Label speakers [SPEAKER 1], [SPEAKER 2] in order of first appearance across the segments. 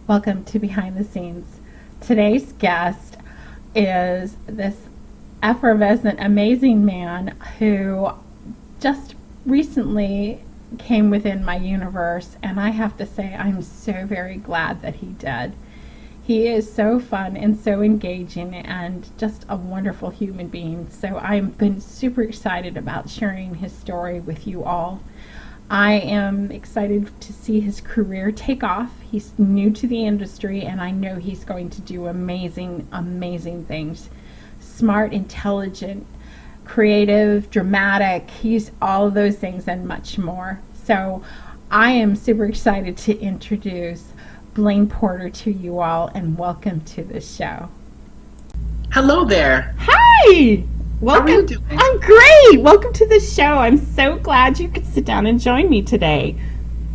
[SPEAKER 1] Welcome to Behind the Scenes. Today's guest is this effervescent, amazing man who just recently came within my universe, and I have to say I'm so very glad that he did. He is so fun and so engaging and just a wonderful human being. So I've been super excited about sharing his story with you all. I am excited to see his career take off. He's new to the industry, and I know he's going to do amazing, amazing things. Smart, intelligent, creative, dramatic. He's all of those things and much more. So I am super excited to introduce Blaine Porter to you all, and welcome to the show.
[SPEAKER 2] Hello there.
[SPEAKER 1] Hi! Welcome.
[SPEAKER 2] How are you doing?
[SPEAKER 1] I'm great. Welcome to the show. I'm so glad you could sit down and join me today.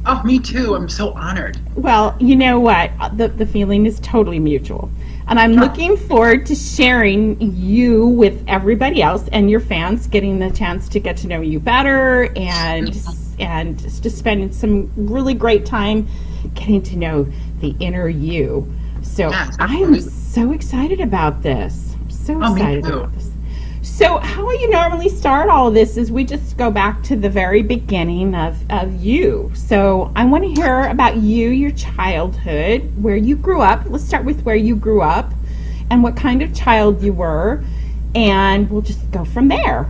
[SPEAKER 2] Oh, me too. I'm so honored.
[SPEAKER 1] Well, you know what? The feeling is totally mutual. And I'm looking forward to sharing you with everybody else and your fans, getting the chance to get to know you better and just spending some really great time getting to know the inner you. So I am so excited about this. I'm so excited about this. So how we normally start all of this is we just go back to the very beginning of you. So I want to hear about you, your childhood, where you grew up. Let's start with where you grew up and what kind of child you were, and we'll just go from there.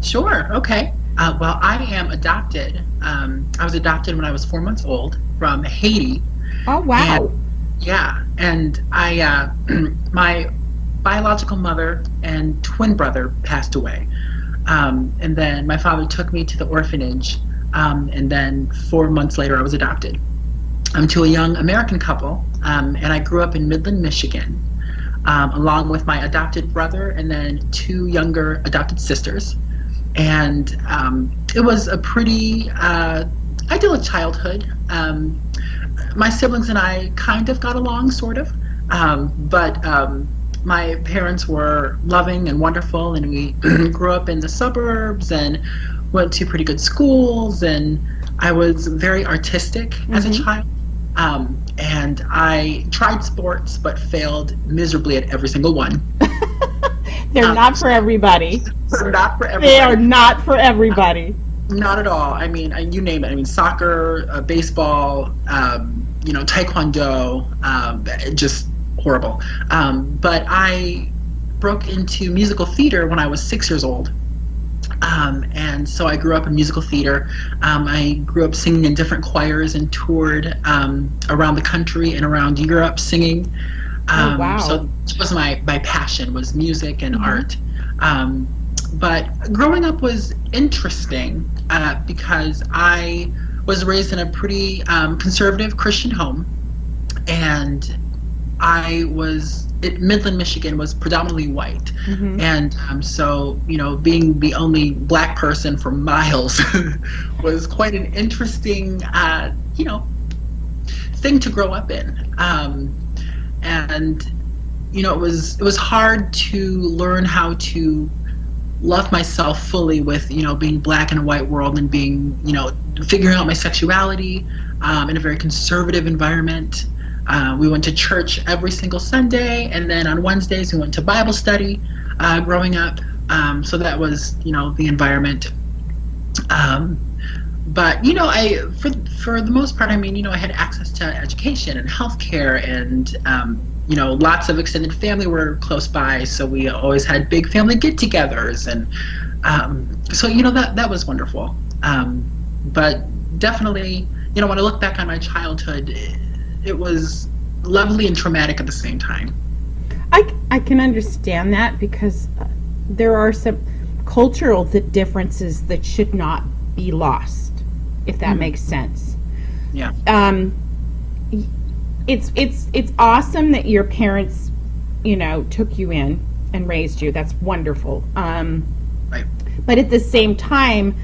[SPEAKER 2] Sure. Okay. Well, I am adopted. I was adopted when I was 4 months old from Haiti.
[SPEAKER 1] Oh, wow.
[SPEAKER 2] And I, my biological mother and twin brother passed away. And then my father took me to the orphanage. And then 4 months later, I was adopted to a young American couple. And I grew up in Midland, Michigan, along with my adopted brother and then two younger adopted sisters. And it was a pretty idyllic childhood. My siblings and I kind of got along, sort of. But my parents were loving and wonderful, and we grew up in the suburbs and went to pretty good schools, and I was very artistic as a child. And I tried sports but failed miserably at every single one.
[SPEAKER 1] They're not for everybody.
[SPEAKER 2] They're not for everybody.
[SPEAKER 1] They are not for everybody.
[SPEAKER 2] Not at all. I mean, you name it. I mean, soccer, baseball, taekwondo, just horrible. But I broke into musical theater when I was 6 years old. And so I grew up in musical theater. I grew up singing in different choirs and toured around the country and around Europe singing.
[SPEAKER 1] Oh, wow.
[SPEAKER 2] So this was my passion, was music and art. But growing up was interesting because I was raised in a pretty conservative Christian home, and Midland, Michigan was predominantly white. And so, being the only black person for miles was quite an interesting, thing to grow up in. And, it was hard to learn how to love myself fully with, being black in a white world and being, figuring out my sexuality in a very conservative environment. We went to church every single Sunday, and then on Wednesdays we went to Bible study growing up. So that was, the environment. But, for the most part, I had access to education and healthcare, and, lots of extended family were close by, so we always had big family get-togethers, and so, that was wonderful. But definitely, when I look back on my childhood, it was lovely and traumatic at the same time.
[SPEAKER 1] I can understand that, because there are some cultural differences that should not be lost, if that makes sense.
[SPEAKER 2] Yeah.
[SPEAKER 1] It's awesome that your parents, took you in and raised you. That's wonderful.
[SPEAKER 2] Right.
[SPEAKER 1] But at the same time,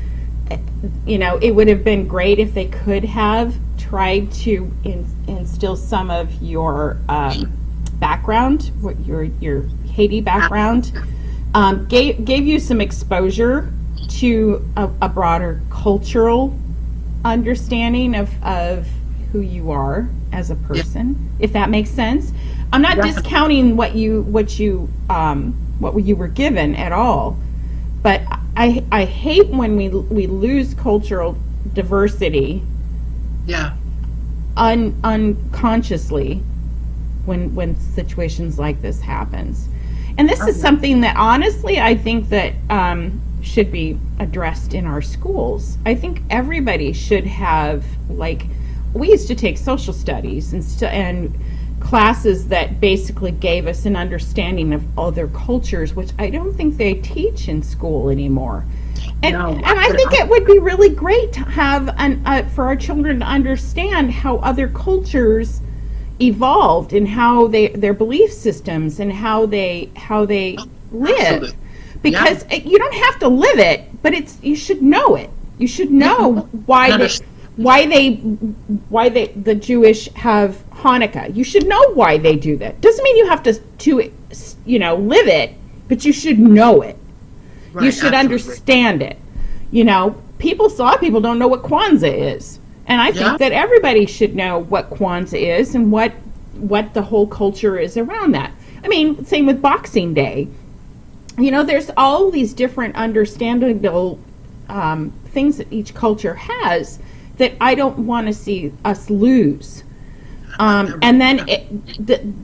[SPEAKER 1] it would have been great if they could have tried to instill some of your background, your Haiti background, gave you some exposure to a broader cultural understanding of who you are as a
[SPEAKER 2] Yeah.
[SPEAKER 1] person, if that makes sense. I'm not
[SPEAKER 2] Definitely.
[SPEAKER 1] discounting what you were given at all, but I hate when we lose cultural diversity
[SPEAKER 2] Yeah.
[SPEAKER 1] unconsciously when situations like this happens. And this is
[SPEAKER 2] Okay.
[SPEAKER 1] something that honestly I think that should be addressed in our schools. I think everybody should have, like, we used to take social studies and classes that basically gave us an understanding of other cultures, which I don't think they teach in school anymore.
[SPEAKER 2] No,
[SPEAKER 1] And I think it would be really great to have for our children to understand how other cultures evolved and how their belief systems and how they live,
[SPEAKER 2] absolutely. Yeah.
[SPEAKER 1] because you don't have to live it, but you should know it. You should know
[SPEAKER 2] And understand.
[SPEAKER 1] why the Jewish have Hanukkah. You should know why they do that. Doesn't mean you have to live it, but you should know it.
[SPEAKER 2] Right,
[SPEAKER 1] You should
[SPEAKER 2] absolutely.
[SPEAKER 1] understand it. A lot of people don't know what Kwanzaa is. And I think
[SPEAKER 2] Yeah.
[SPEAKER 1] that everybody should know what Kwanzaa is and what the whole culture is around that. I mean, same with Boxing Day. There's all these different understandable things that each culture has that I don't want to see us lose. And then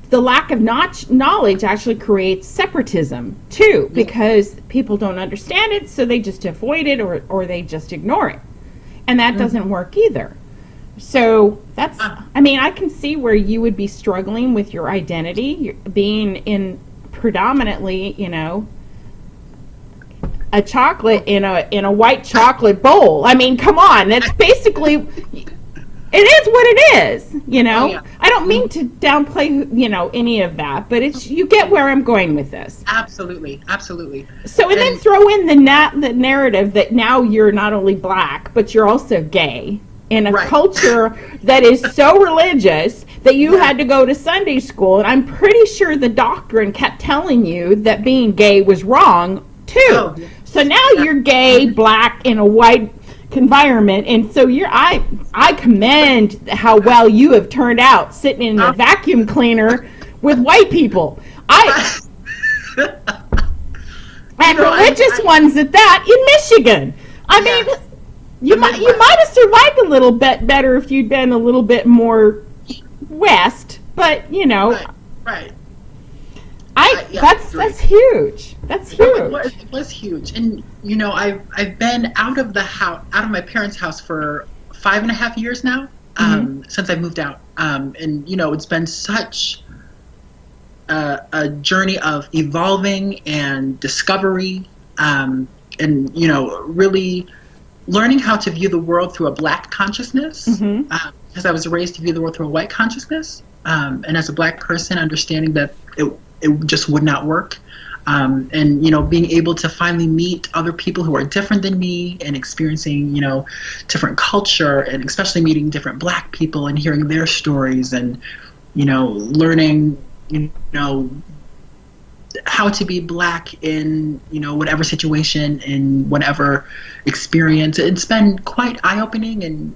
[SPEAKER 1] the lack of knowledge actually creates separatism too, because people don't understand it, so they just avoid it or they just ignore it. And that doesn't work either. So I can see where you would be struggling with your identity, being in predominantly, a chocolate in a white chocolate bowl. I mean, come on, that's basically, it is what it is,
[SPEAKER 2] Oh, yeah.
[SPEAKER 1] I don't mean to downplay, any of that, but you get where I'm going with this.
[SPEAKER 2] Absolutely. Absolutely.
[SPEAKER 1] So, and then throw in the narrative that now you're not only black, but you're also gay in a
[SPEAKER 2] Right.
[SPEAKER 1] culture that is so religious that you had to go to Sunday school. And I'm pretty sure the doctrine kept telling you that being gay was wrong too.
[SPEAKER 2] Oh, yeah.
[SPEAKER 1] So now you're gay, black, in a white environment, and so I commend how well you have turned out sitting in a vacuum cleaner with white people. And religious ones at that in Michigan. I mean, you might have survived a little bit better if you'd been a little bit more west, but
[SPEAKER 2] Right.
[SPEAKER 1] that's huge. That's huge.
[SPEAKER 2] It was huge, and I've been out of my parents' house for 5.5 years now, since I moved out, and it's been such a journey of evolving and discovery, and really learning how to view the world through a black consciousness, because I was raised to view the world through a white consciousness, and as a black person, understanding that it just would not work. And being able to finally meet other people who are different than me and experiencing different culture, and especially meeting different black people and hearing their stories, and learning how to be black in whatever situation, in whatever experience. It's been quite eye-opening, and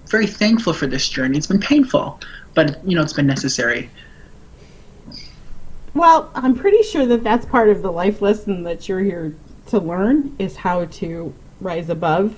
[SPEAKER 2] very thankful for this journey. It's been painful, but it's been necessary.
[SPEAKER 1] Well, I'm pretty sure that that's part of the life lesson that you're here to learn, is how to rise above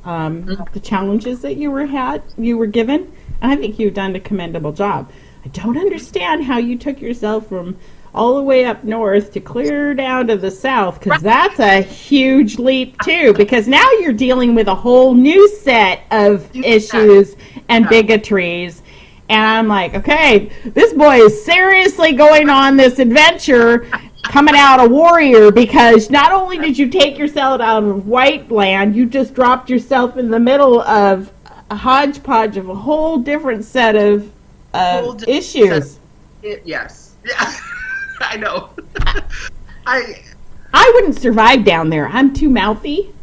[SPEAKER 1] the challenges that you were given. And I think you've done a commendable job. I don't understand how you took yourself from all the way up north to clear down to the south, because that's a huge leap too, because now you're dealing with a whole new set of issues and bigotries. And I'm like, okay, this boy is seriously going on this adventure, coming out a warrior, because not only did you take yourself out of white land, you just dropped yourself in the middle of a hodgepodge of a whole different set of issues.
[SPEAKER 2] Yes. Yeah. I know.
[SPEAKER 1] I wouldn't survive down there. I'm too mouthy.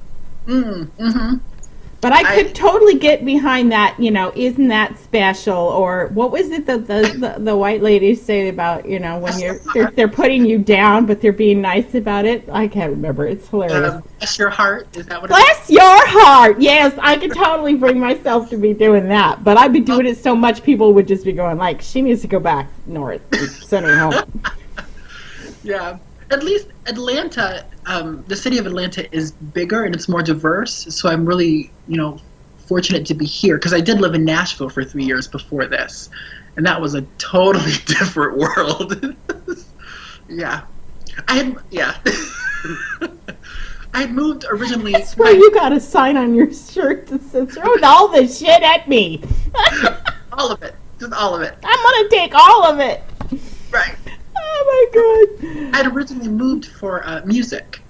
[SPEAKER 1] But I could totally get behind that, isn't that special? Or what was it that the white ladies say about, when they're putting you down, but they're being nice about it? I can't remember. It's hilarious.
[SPEAKER 2] Bless your heart. Is that what
[SPEAKER 1] Bless your heart. Yes, I could totally bring myself to be doing that. But I'd be doing it so much, people would just be going like, she needs to go back north and send her home.
[SPEAKER 2] Yeah. At least Atlanta, the city of Atlanta is bigger and it's more diverse. So I'm really, fortunate to be here because I did live in Nashville for 3 years before this, and that was a totally different world. Yeah, I had moved originally.
[SPEAKER 1] I swear you got a sign on your shirt that says "Throw all this shit at me."
[SPEAKER 2] All of it, just all of it.
[SPEAKER 1] I'm gonna take all of it.
[SPEAKER 2] Right.
[SPEAKER 1] Oh my god!
[SPEAKER 2] I'd originally moved for music.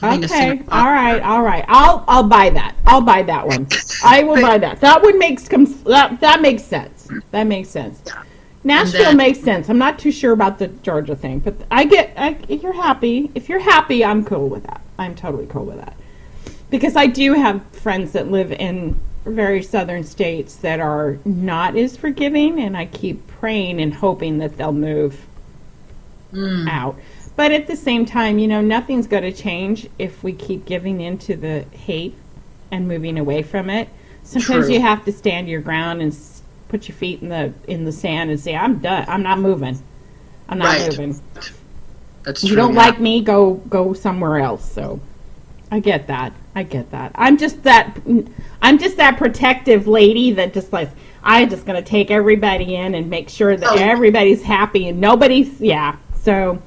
[SPEAKER 1] Okay. All right. I'll buy that. I'll buy that one. I will buy that. That one makes that makes sense. That makes sense.
[SPEAKER 2] Yeah.
[SPEAKER 1] Nashville makes sense. I'm not too sure about the Georgia thing, but if you're happy, I'm cool with that. I'm totally cool with that. Because I do have friends that live in very southern states that are not as forgiving, and I keep praying and hoping that they'll move out. But at the same time, nothing's going to change if we keep giving in to the hate and moving away from it. Sometimes you have to stand your ground and put your feet in the sand and say, I'm done. I'm not moving. I'm not moving.
[SPEAKER 2] That's true.
[SPEAKER 1] You don't like me, go somewhere else. So I get that. I'm just that protective lady that just like, I'm just going to take everybody in and make sure that everybody's happy and nobody's, So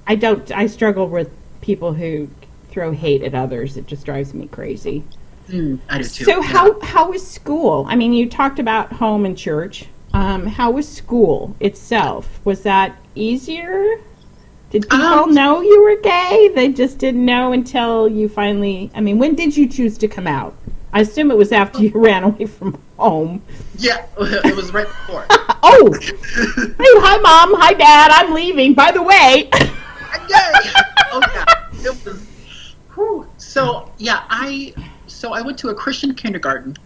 [SPEAKER 1] I struggle with people who throw hate at others. It just drives me crazy.
[SPEAKER 2] I do too.
[SPEAKER 1] So how was school? I mean, you talked about home and church. How was school itself? Was that easier? Did people know you were gay? They just didn't know until you finally... I mean, when did you choose to come out? I assume it was after you ran away from home.
[SPEAKER 2] Yeah, it was right before.
[SPEAKER 1] Oh! Hey, hi, Mom. Hi, Dad. I'm leaving. By the way...
[SPEAKER 2] Oh, yeah. It was... Whew. So, yeah, I went to a Christian kindergarten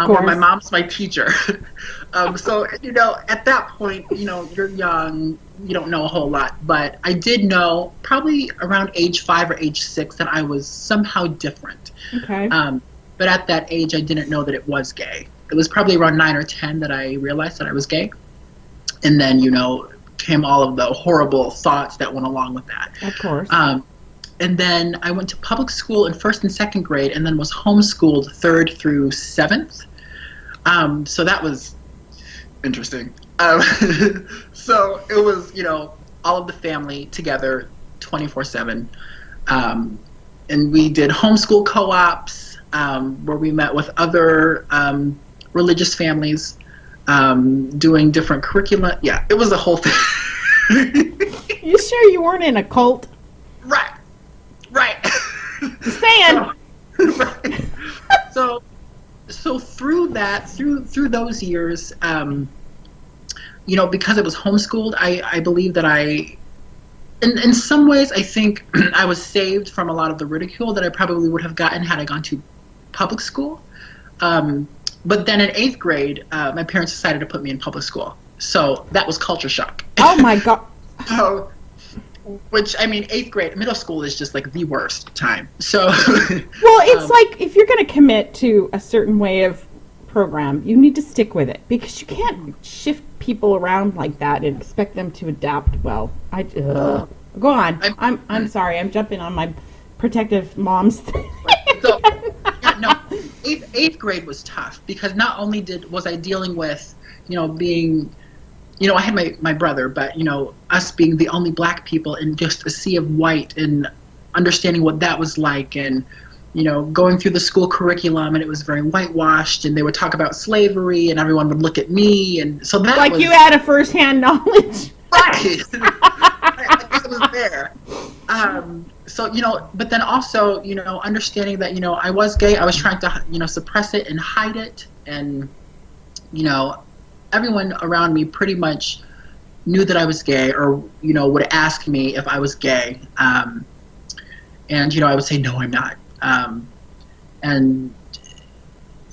[SPEAKER 2] where my mom's my teacher. So, at that point, you're young, you don't know a whole lot. But I did know probably around age 5 or age 6 that I was somehow different.
[SPEAKER 1] Okay.
[SPEAKER 2] But at that age, I didn't know that it was gay. It was probably around 9 or 10 that I realized that I was gay. And then, came all of the horrible thoughts that went along with that.
[SPEAKER 1] Of course.
[SPEAKER 2] And then I went to public school in 1st and 2nd grade and then was homeschooled 3rd through 7th. So that was interesting. So it was, all of the family together 24/7. And we did homeschool co-ops where we met with other religious families doing different curricula. Yeah, it was a whole thing.
[SPEAKER 1] You sure you weren't in a cult?
[SPEAKER 2] Right.
[SPEAKER 1] Just saying.
[SPEAKER 2] Right. So through that, through those years, because it was homeschooled, I believe that in some ways, I think I was saved from a lot of the ridicule that I probably would have gotten had I gone to public school. But then in 8th grade, my parents decided to put me in public school. So that was culture shock.
[SPEAKER 1] Oh my God.
[SPEAKER 2] So, which, 8th grade, middle school is just like the worst time. So,
[SPEAKER 1] well, it's like if you're going to commit to a certain way of program, you need to stick with it because you can't shift people around like that and expect them to adapt well. Go on. I'm sorry. I'm jumping on my protective mom's thing.
[SPEAKER 2] So, eighth grade was tough because not only was I dealing with, being, I had my brother, but, us being the only black people in just a sea of white and understanding what that was like and, going through the school curriculum and it was very whitewashed and they would talk about slavery and everyone would look at me and so that was...
[SPEAKER 1] you had a first-hand knowledge.
[SPEAKER 2] Right. I guess it was there. So, but then also, understanding that, I was gay, I was trying to, suppress it and hide it. And, everyone around me pretty much knew that I was gay or, would ask me if I was gay. And, I would say, no, I'm not. And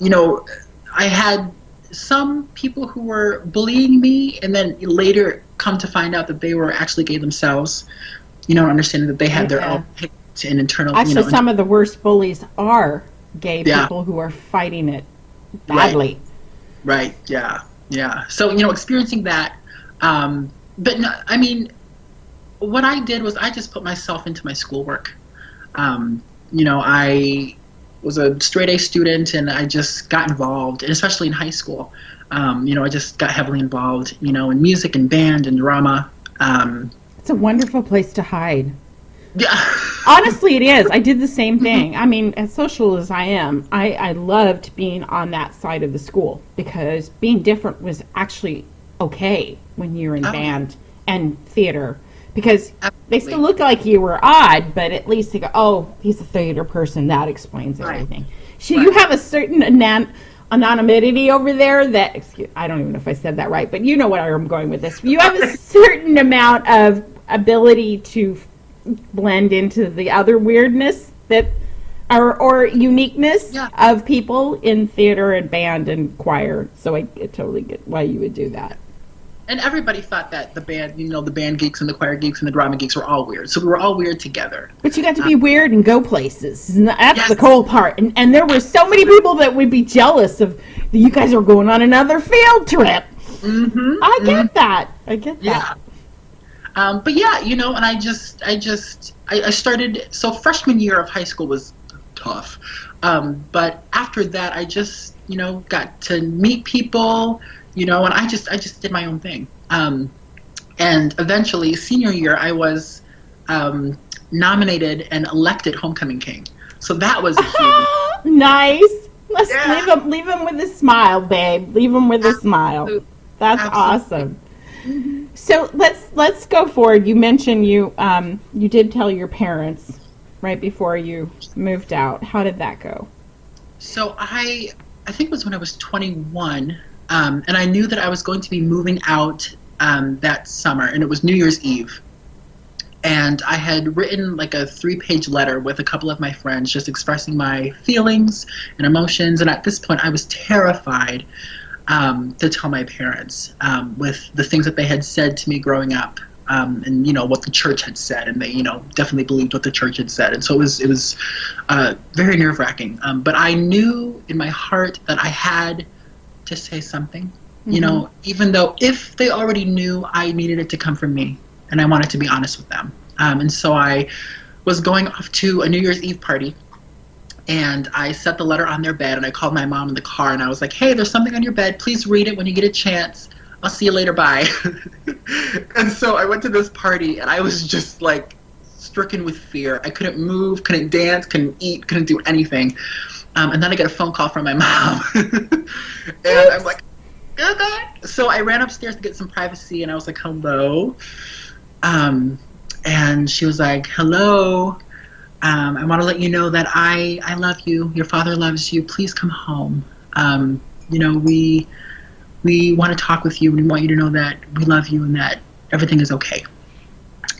[SPEAKER 2] you know, I had some people who were bullying me, and then later come to find out that they were actually gay themselves. Understanding that they had their own and internal.
[SPEAKER 1] Actually, some of the worst bullies are gay
[SPEAKER 2] Yeah.
[SPEAKER 1] people who are fighting it badly.
[SPEAKER 2] Right. Yeah. Yeah. So experiencing that, but no, I mean, what I did was I just put myself into my schoolwork. I was a straight A student, and I just got involved, and especially in high school. I just got heavily involved, in music and band and drama.
[SPEAKER 1] It's a wonderful place to hide.
[SPEAKER 2] Yeah.
[SPEAKER 1] Honestly, it is. I did the same thing. I mean, as social as I am, I loved being on that side of the school because being different was actually okay when you're in band and theater, because they still look like you were odd, but at least they go, oh, he's a theater person. That explains everything. So you have a certain anonymity over there that, I don't even know if I said that right, but you know where I'm going with this. You have a certain amount of ability to blend into the other weirdness that or uniqueness of people in theater and band and choir. So I totally get why you would do that.
[SPEAKER 2] And everybody thought that the band, the band geeks and the choir geeks and the drama geeks were all weird. So we were all weird together.
[SPEAKER 1] But you got to be weird and go places. And that's the cool part. And there were so many people that would be jealous of, you guys are going on another field trip.
[SPEAKER 2] Mm-hmm.
[SPEAKER 1] I get that.
[SPEAKER 2] Yeah. But yeah, and I started, so freshman year of high school was tough. But after that, I just, got to meet people, and I just did my own thing. And eventually, senior year, I was nominated and elected homecoming king. So that was a huge...
[SPEAKER 1] Nice. Leave him with a smile, babe. Leave him with a smile. That's awesome. Mm-hmm. So let's go forward. You mentioned you did tell your parents right before you moved out. How did that go?
[SPEAKER 2] So I think it was when I was 21. And I knew that I was going to be moving out that summer, and it was New Year's Eve. And I had written like a 3-page letter with a couple of my friends just expressing my feelings and emotions. And at this point, I was terrified to tell my parents with the things that they had said to me growing up, and what the church had said, and they definitely believed what the church had said. And so it was very nerve-wracking. But I knew in my heart that I had to say something, even though if they already knew, I needed it to come from me, and I wanted to be honest with them. And so I was going off to a New Year's Eve party, and I set the letter on their bed, and I called my mom in the car, and I was like, hey, there's something on your bed. Please read it when you get a chance. I'll see you later. Bye. And so I went to this party, and I was just like stricken with fear. I couldn't move, couldn't dance, couldn't eat, couldn't do anything. And then I get a phone call from my mom. And I'm like, oh God. So I ran upstairs to get some privacy, and I was like, hello. And she was like, hello. I want to let you know that I love you. Your father loves you. Please come home. We want to talk with you, and we want you to know that we love you and that everything is okay.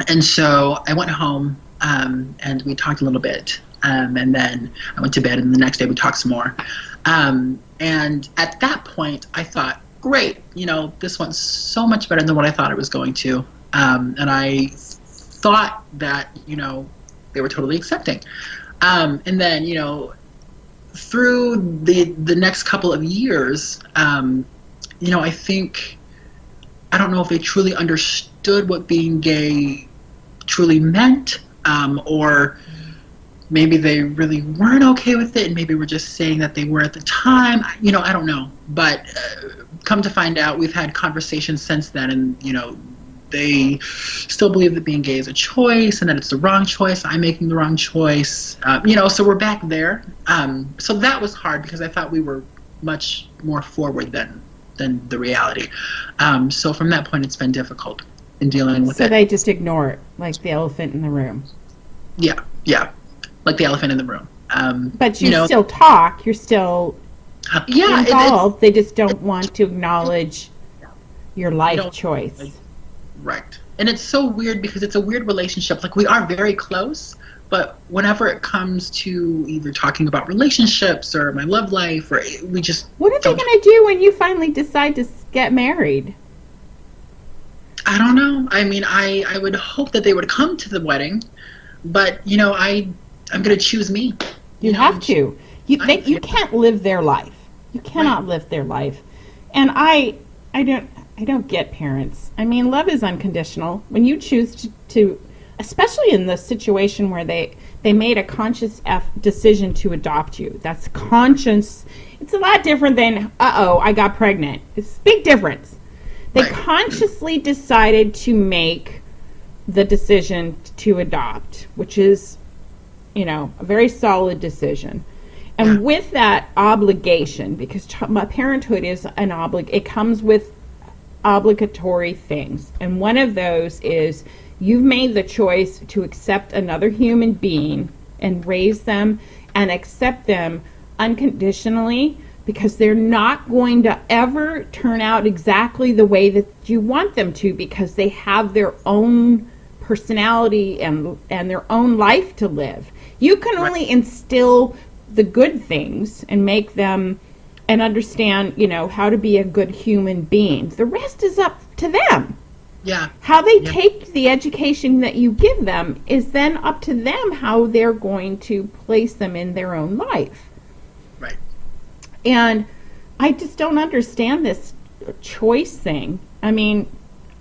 [SPEAKER 2] And so I went home, and we talked a little bit. And then I went to bed, and the next day we talked some more. And at that point, I thought, great, this went so much better than what I thought it was going to. And I thought that, they were totally accepting. And then, through the next couple of years, I think, I don't know if they truly understood what being gay truly meant, or maybe they really weren't okay with it, and maybe were just saying that they were at the time. I don't know. But come to find out, we've had conversations since then, and, they still believe that being gay is a choice and that it's the wrong choice. I'm making the wrong choice. So we're back there. So that was hard because I thought we were much more forward than the reality. So from that point, it's been difficult in dealing with it.
[SPEAKER 1] So they just ignore it, like the elephant in the room.
[SPEAKER 2] Yeah, like the elephant in the room.
[SPEAKER 1] But you still talk. You're still involved. They just don't want to acknowledge your life choice.
[SPEAKER 2] Right. And it's so weird because it's a weird relationship. Like, we are very close, But whenever it comes to either talking about relationships or my love life, or we just
[SPEAKER 1] What are they
[SPEAKER 2] don't.
[SPEAKER 1] going to do when you finally decide to get married?
[SPEAKER 2] I don't know. I mean, I would hope that they would come to the wedding, but I'm gonna choose me.
[SPEAKER 1] You have to. You
[SPEAKER 2] Yeah.
[SPEAKER 1] can't live their life. You cannot
[SPEAKER 2] Right.
[SPEAKER 1] live their life. And I don't get parents. I mean, love is unconditional. When you choose to especially in the situation where they made a conscious decision to adopt you. That's conscious. It's a lot different than, uh-oh, I got pregnant. It's a big difference. They
[SPEAKER 2] Right.
[SPEAKER 1] consciously decided to make the decision to adopt, which is, a very solid decision. And
[SPEAKER 2] Yeah.
[SPEAKER 1] with that obligation, because my parenthood is it comes with obligatory things. And one of those is you've made the choice to accept another human being and raise them and accept them unconditionally, because they're not going to ever turn out exactly the way that you want them to, because they have their own personality and their own life to live. You can only instill the good things and make them and understand, how to be a good human being. The rest is up to them.
[SPEAKER 2] Yeah.
[SPEAKER 1] How they take the education that you give them is then up to them how they're going to place them in their own life.
[SPEAKER 2] Right.
[SPEAKER 1] And I just don't understand this choice thing. I mean,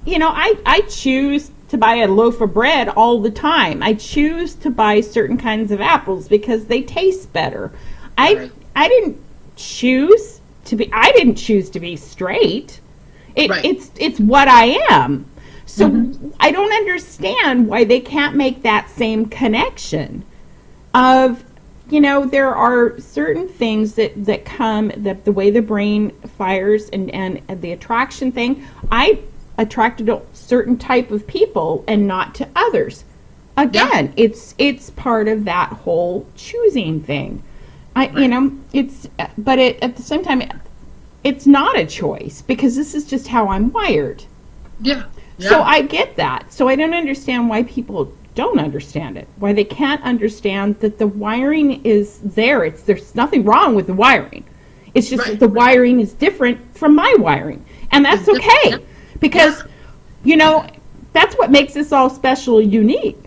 [SPEAKER 1] I choose to buy a loaf of bread all the time. I choose to buy certain kinds of apples because they taste better.
[SPEAKER 2] Right.
[SPEAKER 1] I didn't choose to be straight.
[SPEAKER 2] Right.
[SPEAKER 1] It's what I am. So I don't understand why they can't make that same connection of, there are certain things that come, that the way the brain fires and the attraction thing. I attracted to certain type of people and not to others. Again, it's part of that whole choosing thing. At the same time, it's not a choice, because this is just how I'm wired.
[SPEAKER 2] Yeah.
[SPEAKER 1] So I get that. So I don't understand why people don't understand it. Why they can't understand that the wiring is there. There's nothing wrong with the wiring. It's just that the wiring is different from my wiring. And that's okay. Because, that's what makes us all special, unique.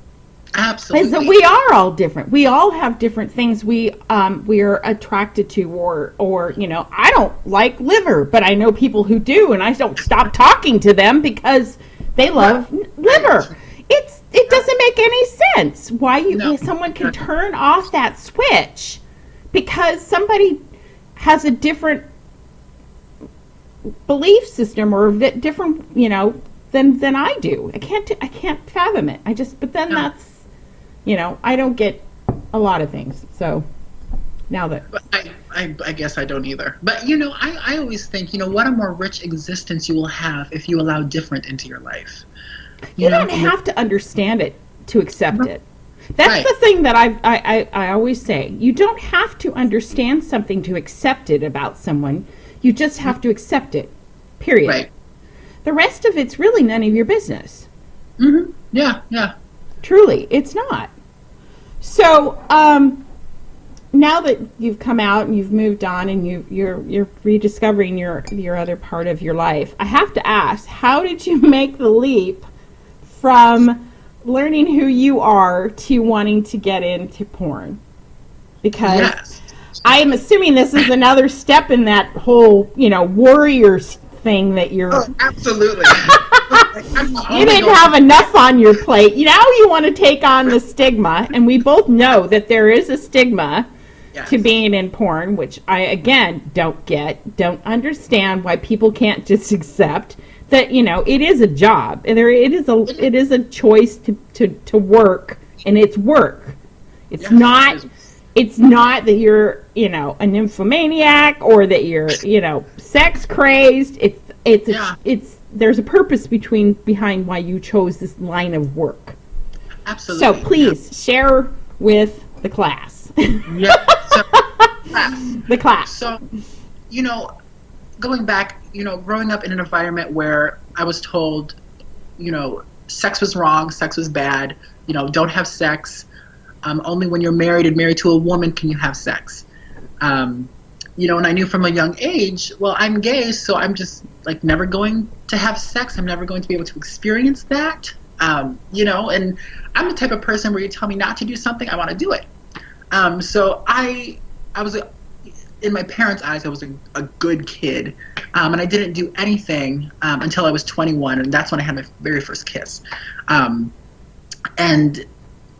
[SPEAKER 2] Absolutely.
[SPEAKER 1] Is that we are all different. We all have different things we are attracted to, or I don't like liver, but I know people who do, and I don't stop talking to them because they love liver. It doesn't make any sense why someone can turn off that switch because somebody has a different belief system or different than I do. I can't fathom it. That's I don't get a lot of things. So now that
[SPEAKER 2] I guess I don't either. But I always think, what a more rich existence you will have if you allow different into your life.
[SPEAKER 1] You don't have to understand it to accept it. That's
[SPEAKER 2] Right.
[SPEAKER 1] the thing that I always say. You don't have to understand something to accept it about someone. You just have to accept it. Period.
[SPEAKER 2] Right.
[SPEAKER 1] The rest of it's really none of your business.
[SPEAKER 2] Mm-hmm. Yeah. Yeah.
[SPEAKER 1] Truly, it's not. So, now that you've come out and you've moved on and you're rediscovering your other part of your life, I have to ask, how did you make the leap from learning who you are to wanting to get into porn? Because
[SPEAKER 2] Yes.
[SPEAKER 1] I am assuming this is another step in that whole, warriors thing that you're...
[SPEAKER 2] Oh, absolutely.
[SPEAKER 1] You didn't have enough on your plate. Now you want to take on the stigma, and we both know that there is a stigma to being in porn, which I, again, don't understand why people can't just accept that, it is a job. And it is a choice to work, and it's work. It's not that you're, a nymphomaniac or that you're, sex crazed. There's a purpose behind why you chose this line of work.
[SPEAKER 2] Absolutely.
[SPEAKER 1] So please share with the class.
[SPEAKER 2] Yeah. So, class.
[SPEAKER 1] The class.
[SPEAKER 2] So, going back, growing up in an environment where I was told, sex was wrong, sex was bad, don't have sex. Only when you're married and married to a woman can you have sex. And I knew from a young age, well, I'm gay, so I'm just like never going to have sex. I'm never going to be able to experience that. And I'm the type of person where you tell me not to do something, I want to do it. So I was, in my parents' eyes, I was a good kid. And I didn't do anything until I was 21, and that's when I had my very first kiss. And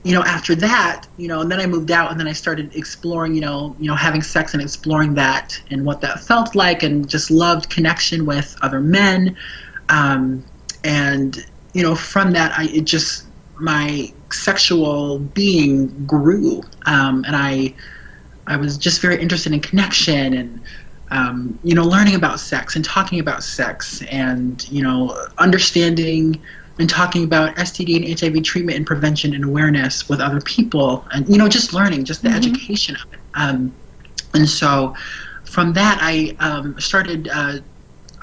[SPEAKER 2] after that, and then I moved out, and then I started exploring, having sex and exploring that and what that felt like, and just loved connection with other men. And from that, my sexual being grew, and I was just very interested in connection and, learning about sex and talking about sex and, understanding and talking about STD and HIV treatment and prevention and awareness with other people, and just learning, just the education of it. And so from that, I started.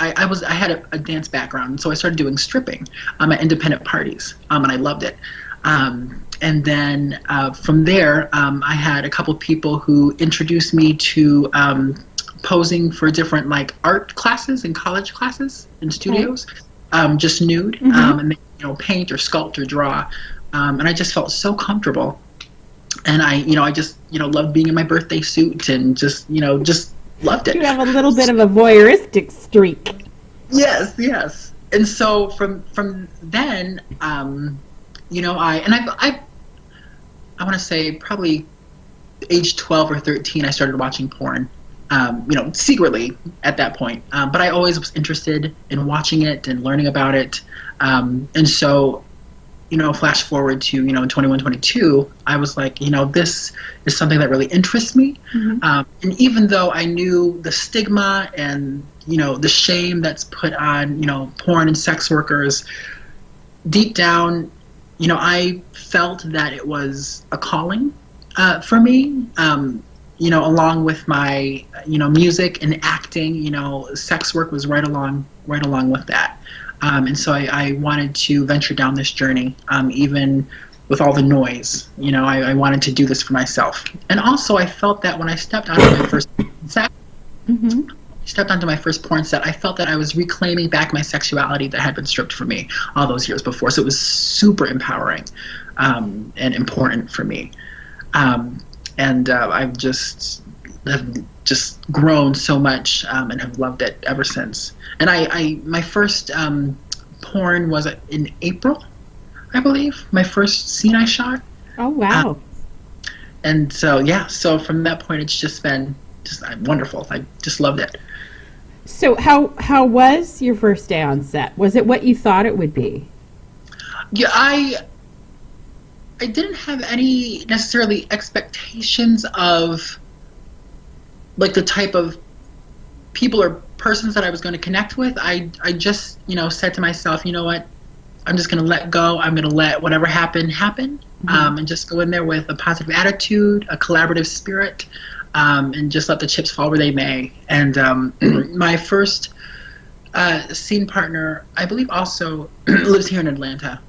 [SPEAKER 2] I had a dance background, so I started doing stripping at independent parties, and I loved it. And then from there, I had a couple people who introduced me to posing for different like art classes and college classes in studios. Just nude, and they, paint or sculpt or draw, and I just felt so comfortable, and I just loved being in my birthday suit and just loved it.
[SPEAKER 3] You have a little bit of a voyeuristic streak.
[SPEAKER 2] Yes, and so from then, I want to say probably age 12 or 13, I started watching porn. Secretly at that point. But I always was interested in watching it and learning about it. And so, flash forward to, 21, 22, I was like, this is something that really interests me. And even though I knew the stigma and, the shame that's put on, porn and sex workers, deep down, I felt that it was a calling for me. Along with my, music and acting, sex work was right along with that. And so I wanted to venture down this journey, even with all the noise. I wanted to do this for myself. And also I felt that when I stepped onto my first set, I felt that I was reclaiming back my sexuality that had been stripped from me all those years before. So it was super empowering and important for me. And I've just grown so much and have loved it ever since. And my first porn was in April, I believe. My first scene I shot.
[SPEAKER 3] Oh wow!
[SPEAKER 2] And so from that point, it's just been wonderful. I just loved it.
[SPEAKER 3] So how was your first day on set? Was it what you thought it would be?
[SPEAKER 2] Yeah, I didn't have any necessarily expectations of like the type of people or persons that I was going to connect with. I just, said to myself, you know what, I'm just going to let go. I'm going to let whatever happen, and just go in there with a positive attitude, a collaborative spirit, and just let the chips fall where they may. And my first scene partner, I believe also lives here in Atlanta.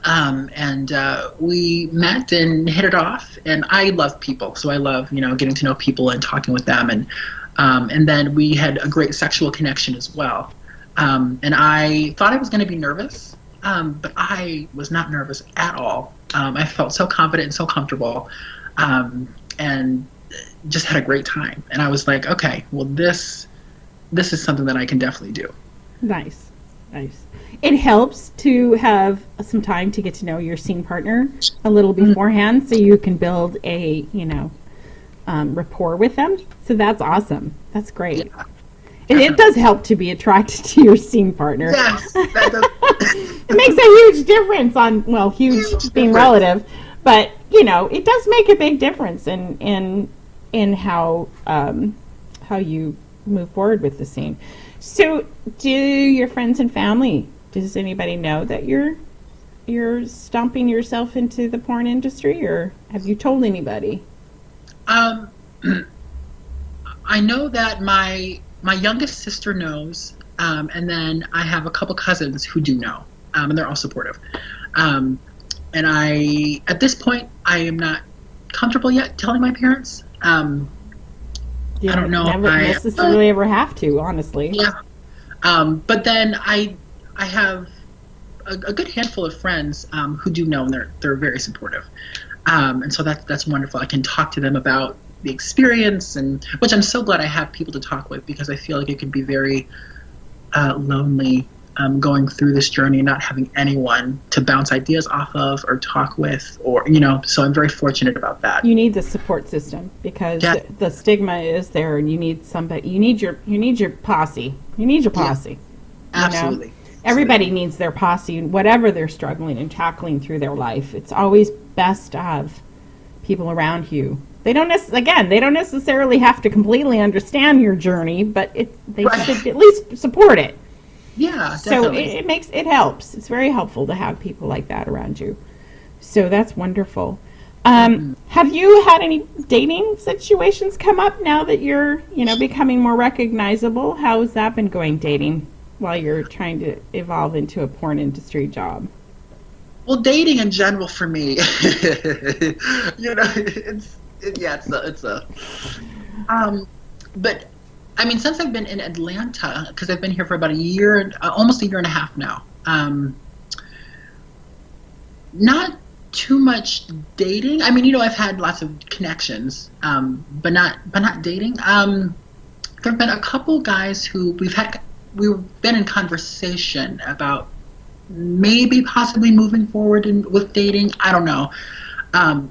[SPEAKER 2] And we met and hit it off, and I love people, so I love getting to know people and talking with them, and then we had a great sexual connection as well. And I thought I was going to be nervous, but I was not nervous at all. I felt so confident and so comfortable, and just had a great time. And I was like, okay, well this is something that I can definitely do.
[SPEAKER 3] Nice. It helps to have some time to get to know your scene partner a little beforehand, so you can build a rapport with them. So that's awesome. That's great. Yeah. And it does help to be attracted to your scene partner.
[SPEAKER 2] Yes, that does.
[SPEAKER 3] It makes a huge difference huge being relative, but it does make a big difference in how you move forward with the scene. So, do your friends and family, does anybody know that you're stomping yourself into the porn industry, or have you told anybody?
[SPEAKER 2] I know that my youngest sister knows, and then I have a couple cousins who do know, and they're all supportive. And at this point, I am not comfortable yet telling my parents. I don't know
[SPEAKER 3] never
[SPEAKER 2] if I
[SPEAKER 3] necessarily ever have to, honestly.
[SPEAKER 2] Yeah. But then I have a good handful of friends who do know, and they're very supportive. And so that's wonderful. I can talk to them about the experience, and which I'm so glad I have people to talk with, because I feel like it can be very lonely going through this journey and not having anyone to bounce ideas off of or talk with, or so I'm very fortunate about that.
[SPEAKER 3] You need the support system, because the stigma is there, and you need somebody. You need your posse. You need your posse.
[SPEAKER 2] Yeah. Absolutely.
[SPEAKER 3] Everybody needs their posse, whatever they're struggling and tackling through their life. It's always best to have people around you. They don't necessarily have to completely understand your journey, but they should at least support it.
[SPEAKER 2] Yeah,
[SPEAKER 3] definitely. So it helps. It's very helpful to have people like that around you. So that's wonderful. Have you had any dating situations come up now that you're, becoming more recognizable? How has that been going, dating, while you're trying to evolve into a porn industry job?
[SPEAKER 2] Well, dating in general for me, but I mean, since I've been in Atlanta, because I've been here for about almost a year and a half now, not too much dating. I mean, I've had lots of connections, but not dating. There have been a couple guys who we've been in conversation about maybe possibly moving forward with dating. I don't know,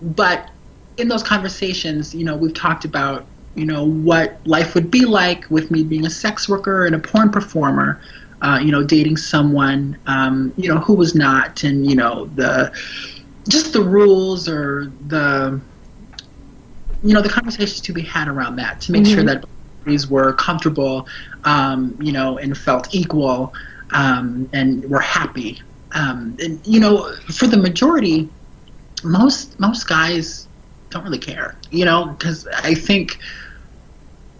[SPEAKER 2] but in those conversations, we've talked about what life would be like with me being a sex worker and a porn performer, dating someone, who was not, and, the rules, or the conversations to be had around that, to make sure that both were comfortable, and felt equal, and were happy. And, for the majority, most guys don't really care, because I think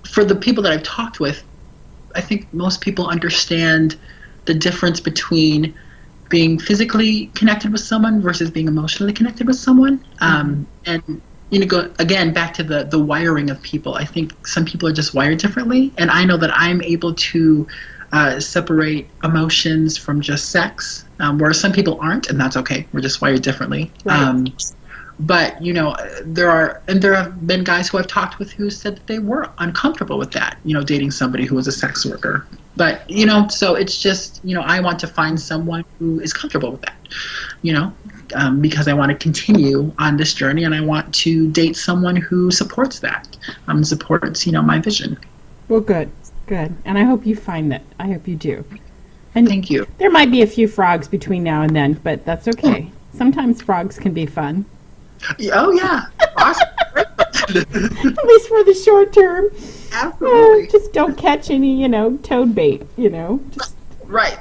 [SPEAKER 2] for the people that I've talked with, I think most people understand the difference between being physically connected with someone versus being emotionally connected with someone. And go again back to the wiring of people. I think some people are just wired differently, and I know that I'm able to separate emotions from just sex, whereas some people aren't, and that's okay. We're just wired differently. Right. But there have been guys who I've talked with who said that they were uncomfortable with that, dating somebody who was a sex worker. But so it's just I want to find someone who is comfortable with that, because I want to continue on this journey, and I want to date someone who supports that, supports my vision.
[SPEAKER 3] Well, good, and I hope you find that. I hope you do. And
[SPEAKER 2] thank you.
[SPEAKER 3] There might be a few frogs between now and then, but that's okay. Sometimes frogs can be fun.
[SPEAKER 2] Oh, yeah. Awesome.
[SPEAKER 3] At least for the short term.
[SPEAKER 2] Absolutely.
[SPEAKER 3] Just don't catch any, toad bait, Just...
[SPEAKER 2] Right.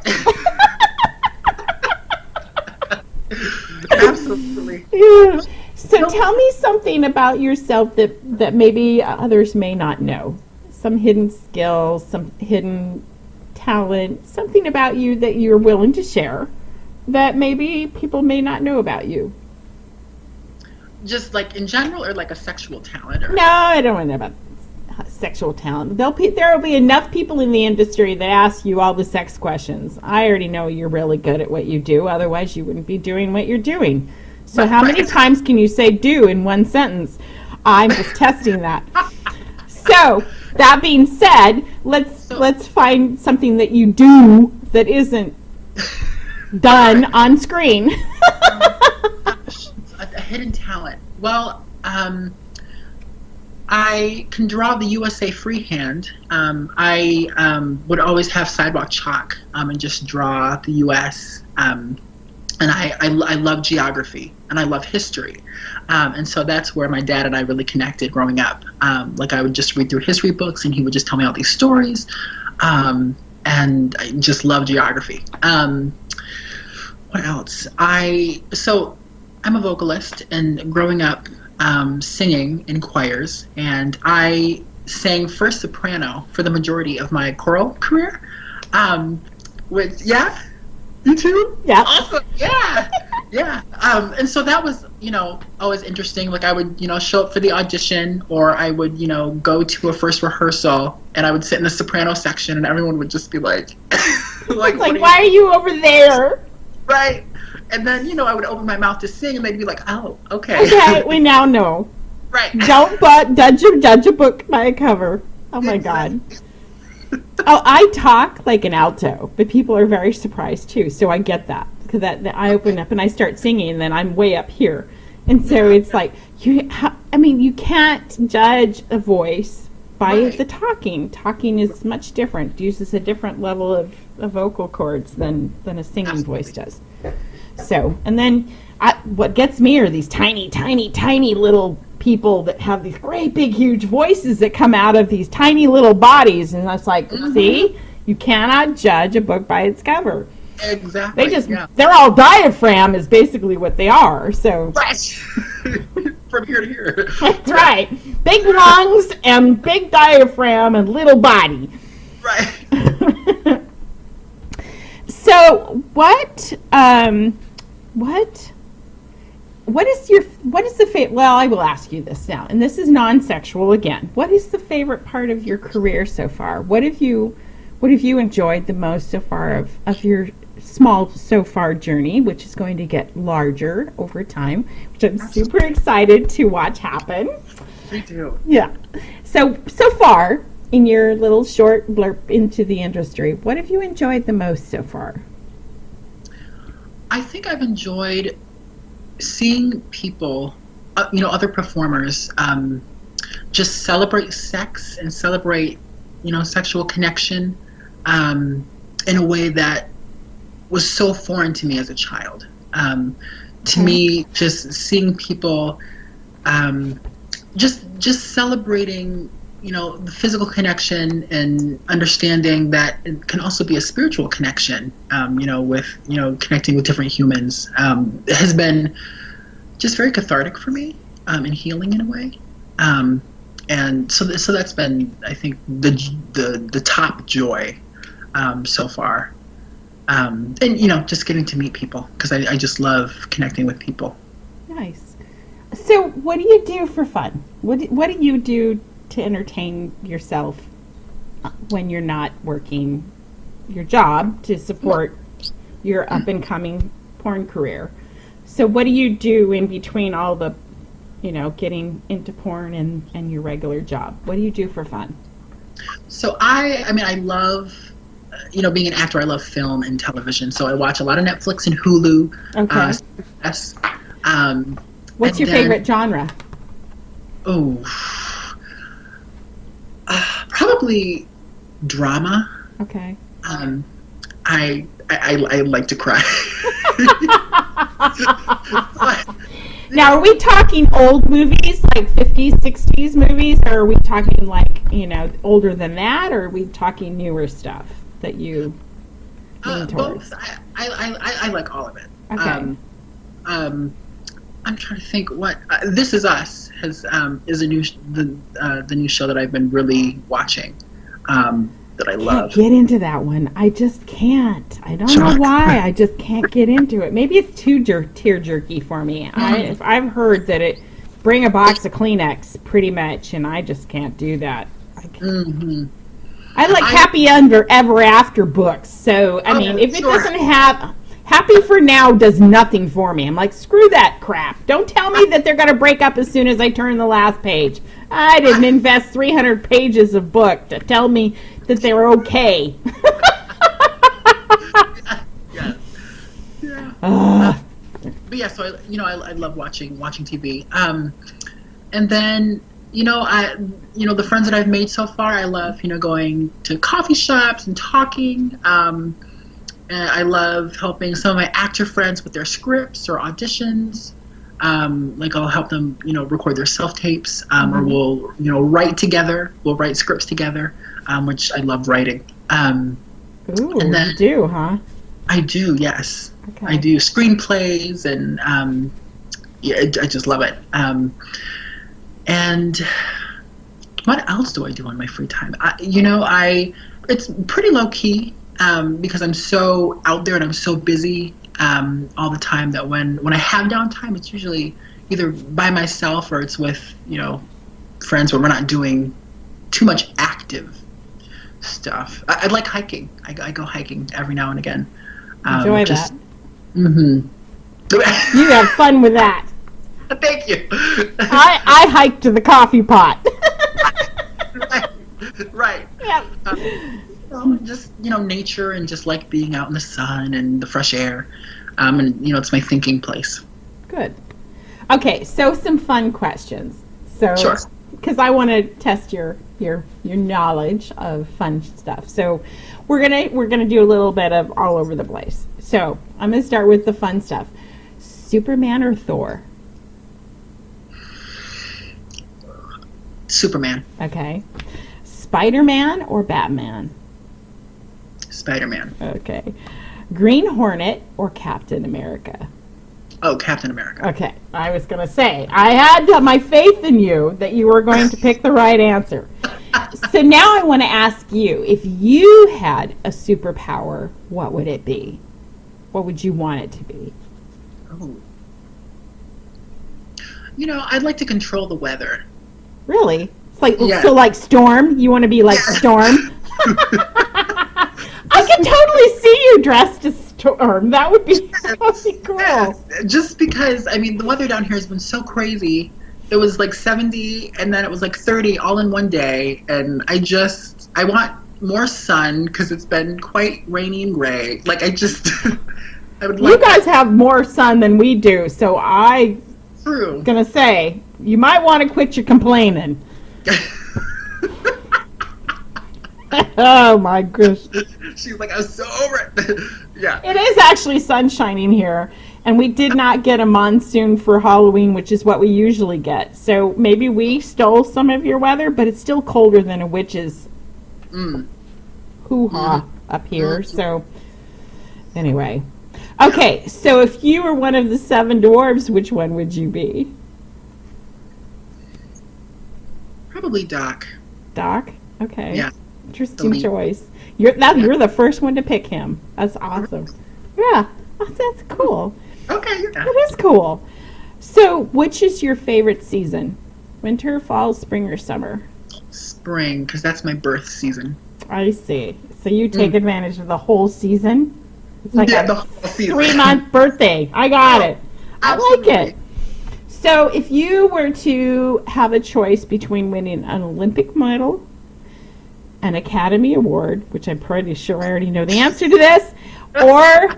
[SPEAKER 2] Absolutely.
[SPEAKER 3] Yeah. So tell me something about yourself that maybe others may not know. Some hidden skills, some hidden talent, something about you that you're willing to share that maybe people may not know about you.
[SPEAKER 2] Just like in general, or like a sexual talent? Or...
[SPEAKER 3] No, I don't want to know about sexual talent. There will be enough people in the industry that ask you all the sex questions. I already know you're really good at what you do. Otherwise, you wouldn't be doing what you're doing. So how many times can you say "do" in one sentence? I'm just testing that. So that being said, let's find something that you do that isn't done on screen.
[SPEAKER 2] A hidden talent. Well, I can draw the USA freehand. I would always have sidewalk chalk and just draw the US. And I love geography, and I love history. And so that's where my dad and I really connected growing up. Like I would just read through history books, and he would just tell me all these stories. And I just love geography. What else? I'm a vocalist, and growing up singing in choirs, and I sang first soprano for the majority of my choral career. You too?
[SPEAKER 3] Yeah.
[SPEAKER 2] Awesome. Yeah. Yeah. And so that was, always interesting. Like I would, show up for the audition, or I would, go to a first rehearsal, and I would sit in the soprano section, and everyone would just be like,
[SPEAKER 3] like why are you over there?
[SPEAKER 2] Right. And then, I would open my mouth to sing, and they'd be like, oh, okay.
[SPEAKER 3] Okay, we now know.
[SPEAKER 2] Right.
[SPEAKER 3] Don't judge a book by a cover. Oh my God. Oh, I talk like an alto, but people are very surprised too. So I get that, because that I open up and I start singing, and then I'm way up here, and so it's like you can't judge a voice by the talking. Talking is much different. It uses a different level of vocal cords than a singing voice does. So, and then what gets me are these tiny, tiny, tiny little people that have these great big huge voices that come out of these tiny little bodies, and that's like, see, you cannot judge a book by its cover.
[SPEAKER 2] Exactly.
[SPEAKER 3] They're all diaphragm is basically what they are. So
[SPEAKER 2] right. From here to here.
[SPEAKER 3] That's right. Big lungs and big diaphragm and little body.
[SPEAKER 2] Right.
[SPEAKER 3] So what is the favorite? Well, I will ask you this now, and this is non-sexual again. What is the favorite part of your career so far? What have you enjoyed the most so far of your small so far journey, which is going to get larger over time, which I'm super excited to watch happen.
[SPEAKER 2] Me too.
[SPEAKER 3] Yeah. So far in your little short blurb into the industry, what have you enjoyed the most so far?
[SPEAKER 2] I think I've enjoyed seeing people, other performers, just celebrate sex and celebrate, sexual connection in a way that was so foreign to me as a child. To me, just seeing people just celebrating, the physical connection and understanding that it can also be a spiritual connection, with, connecting with different humans, has been just very cathartic for me, and healing in a way. And so that's been, I think, the top joy so far. And, just getting to meet people, because I just love connecting with people.
[SPEAKER 3] Nice. So what do you do for fun? What do you do to entertain yourself when you're not working your job to support your up-and-coming porn career? So what do you do in between all the, getting into porn and your regular job? What do you do for fun?
[SPEAKER 2] So I love, being an actor. I love film and television. So I watch a lot of Netflix and Hulu.
[SPEAKER 3] Okay.
[SPEAKER 2] Yes.
[SPEAKER 3] What's your favorite genre?
[SPEAKER 2] Oh, probably drama.
[SPEAKER 3] Okay.
[SPEAKER 2] I like to cry.
[SPEAKER 3] Now, are we talking old movies, like 50s, 60s movies, or are we talking like, older than that, or are we talking newer stuff that you lean towards?
[SPEAKER 2] Both. I like all of it.
[SPEAKER 3] Okay.
[SPEAKER 2] I'm trying to think what This Is Us is the new show that I've been really watching, that I love.
[SPEAKER 3] Can't get into that one. I just can't. I don't know why. I just can't get into it. Maybe it's too tear jerky for me. I've heard that it bring a box of Kleenex pretty much, and I just can't do that. I like happy ever after books. So I mean, if it doesn't have Happy for Now does nothing for me. I'm like, screw that crap. Don't tell me that they're going to break up as soon as I turn the last page. I didn't invest 300 pages of book to tell me that they're okay.
[SPEAKER 2] But yeah, so I love watching TV. And then the friends that I've made so far, I love going to coffee shops and talking. And I love helping some of my actor friends with their scripts or auditions. Like I'll help them, record their self-tapes, or we'll, write together. We'll write scripts together, which I love writing.
[SPEAKER 3] Ooh, and then, you do, huh?
[SPEAKER 2] I do, yes.
[SPEAKER 3] Okay.
[SPEAKER 2] I do screenplays, and I just love it. And what else do I do on my free time? It's pretty low key. Because I'm so out there and I'm so busy, all the time that when I have downtime, it's usually either by myself or it's with, friends where we're not doing too much active stuff. I like hiking. I go hiking every now and again.
[SPEAKER 3] Enjoy that.
[SPEAKER 2] Mm-hmm.
[SPEAKER 3] You have fun with that.
[SPEAKER 2] Thank you.
[SPEAKER 3] I hiked to the coffee pot.
[SPEAKER 2] Right.
[SPEAKER 3] Yeah.
[SPEAKER 2] Just nature and just like being out in the sun and the fresh air, and it's my thinking place.
[SPEAKER 3] Good. Okay, so some fun questions. So,
[SPEAKER 2] Sure.
[SPEAKER 3] Because I want to test your knowledge of fun stuff. So, we're gonna do a little bit of all over the place. So, I'm gonna start with the fun stuff. Superman or Thor?
[SPEAKER 2] Superman.
[SPEAKER 3] Okay. Spider-Man or Batman?
[SPEAKER 2] Spider-Man.
[SPEAKER 3] Okay. Green Hornet or Captain America?
[SPEAKER 2] Oh, Captain America.
[SPEAKER 3] Okay. I was going to say, I had my faith in you that you were going to pick the right answer. So now I want to ask you, if you had a superpower, what would it be? What would you want it to be?
[SPEAKER 2] Oh. I'd like to control the weather.
[SPEAKER 3] Really? It's like,
[SPEAKER 2] Yeah.
[SPEAKER 3] So like Storm? You want to be like Storm? I can totally see you dressed as Storm. That would be cool.
[SPEAKER 2] Yeah. Just because, the weather down here has been so crazy. It was like 70 and then it was like 30 all in one day. And I want more sun because it's been quite rainy and gray. Like I would like
[SPEAKER 3] You guys have more sun than we do, so
[SPEAKER 2] True.
[SPEAKER 3] Gonna say, you might want to quit your complaining. Oh my gosh.
[SPEAKER 2] She's like, I was so over it. Yeah.
[SPEAKER 3] It is actually sun shining here, and we did not get a monsoon for Halloween, which is what we usually get. So maybe we stole some of your weather, but it's still colder than a witch's hoo-ha up here. So anyway. Okay, so if you were one of the 7 dwarves, which one would you be?
[SPEAKER 2] Probably Doc.
[SPEAKER 3] Doc? Okay.
[SPEAKER 2] Yeah.
[SPEAKER 3] Interesting choice. You're the first one to pick him. That's awesome. Yeah, that's cool.
[SPEAKER 2] Okay, yeah.
[SPEAKER 3] That is cool. So, which is your favorite season? Winter, fall, spring, or summer?
[SPEAKER 2] Spring, because that's my birth season.
[SPEAKER 3] I see. So you take advantage of the whole season? It's like
[SPEAKER 2] Yeah, the
[SPEAKER 3] a
[SPEAKER 2] whole season.
[SPEAKER 3] 3-month birthday. I got it. I like
[SPEAKER 2] Absolutely.
[SPEAKER 3] it. So if you were to have a choice between winning an Olympic medal, an Academy Award, which I'm pretty sure I already know the answer to this, or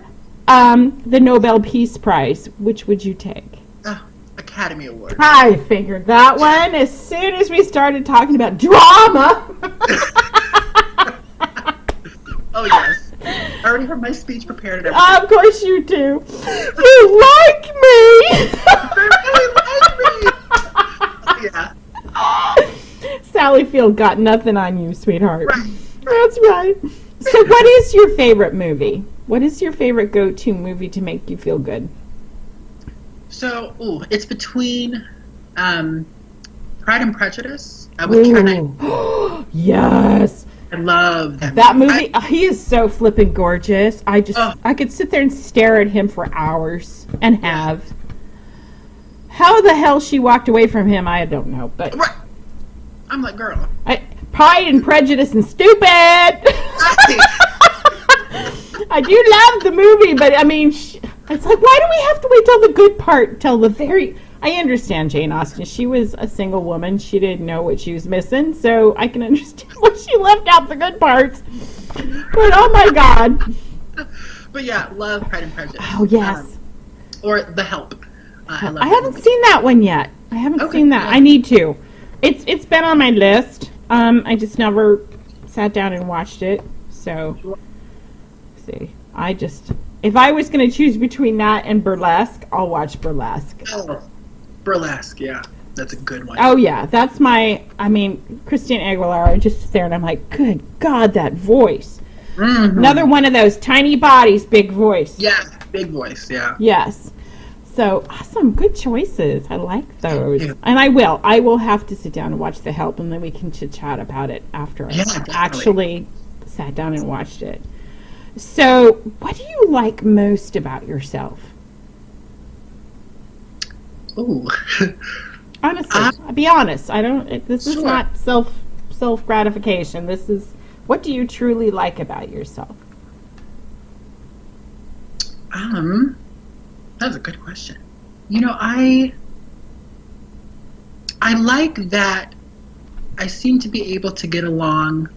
[SPEAKER 3] the Nobel Peace Prize, which would you take?
[SPEAKER 2] Academy Award.
[SPEAKER 3] I figured that one as soon as we started talking about drama.
[SPEAKER 2] Oh, yes. I already have my speech prepared and everything.
[SPEAKER 3] Of course you do. You like me.
[SPEAKER 2] They really like me. Yeah.
[SPEAKER 3] Sally Field got nothing on you, sweetheart.
[SPEAKER 2] Right.
[SPEAKER 3] That's right. So what is your favorite movie? What is your favorite go-to movie to make you feel good?
[SPEAKER 2] So, it's between Pride and Prejudice with Keira Knightley.
[SPEAKER 3] Yes.
[SPEAKER 2] I love
[SPEAKER 3] That movie, he is so flippin' gorgeous. I could sit there and stare at him for hours and have. How the hell she walked away from him, I don't know. But
[SPEAKER 2] Right. I'm like, girl.
[SPEAKER 3] Pride and Prejudice and stupid. I do love the movie, but I mean, it's like, why do we have to wait till the good part, till the very... I understand Jane Austen. She was a single woman. She didn't know what she was missing, so I can understand why she left out the good parts. But oh my God.
[SPEAKER 2] But yeah, love Pride and Prejudice.
[SPEAKER 3] Oh, yes.
[SPEAKER 2] Or The Help. I love
[SPEAKER 3] I
[SPEAKER 2] that
[SPEAKER 3] haven't
[SPEAKER 2] movie.
[SPEAKER 3] seen that one yet. I haven't
[SPEAKER 2] Okay,
[SPEAKER 3] seen that.
[SPEAKER 2] yeah.
[SPEAKER 3] I need to. It's been on my list. I just never sat down and watched it. So, let's see. If I was going to choose between that and Burlesque, I'll watch Burlesque.
[SPEAKER 2] Oh, Burlesque, yeah. That's a good one.
[SPEAKER 3] Oh, yeah. That's Christine Aguilera, I just sit there and I'm like, good God, that voice.
[SPEAKER 2] Mm-hmm.
[SPEAKER 3] Another one of those tiny bodies, big voice.
[SPEAKER 2] Yeah, big voice, yeah.
[SPEAKER 3] Yes. So, awesome. Good choices. I like those.
[SPEAKER 2] Yeah.
[SPEAKER 3] And I will have to sit down and watch The Help, and then we can chit-chat about it after I
[SPEAKER 2] Yeah, definitely.
[SPEAKER 3] actually sat down and watched it. So, what do you like most about yourself?
[SPEAKER 2] Ooh.
[SPEAKER 3] Honestly, be honest. I don't. This is
[SPEAKER 2] Sure.
[SPEAKER 3] not self gratification. This is what do you truly like about yourself?
[SPEAKER 2] That's a good question. You know, I like that I seem to be able to get along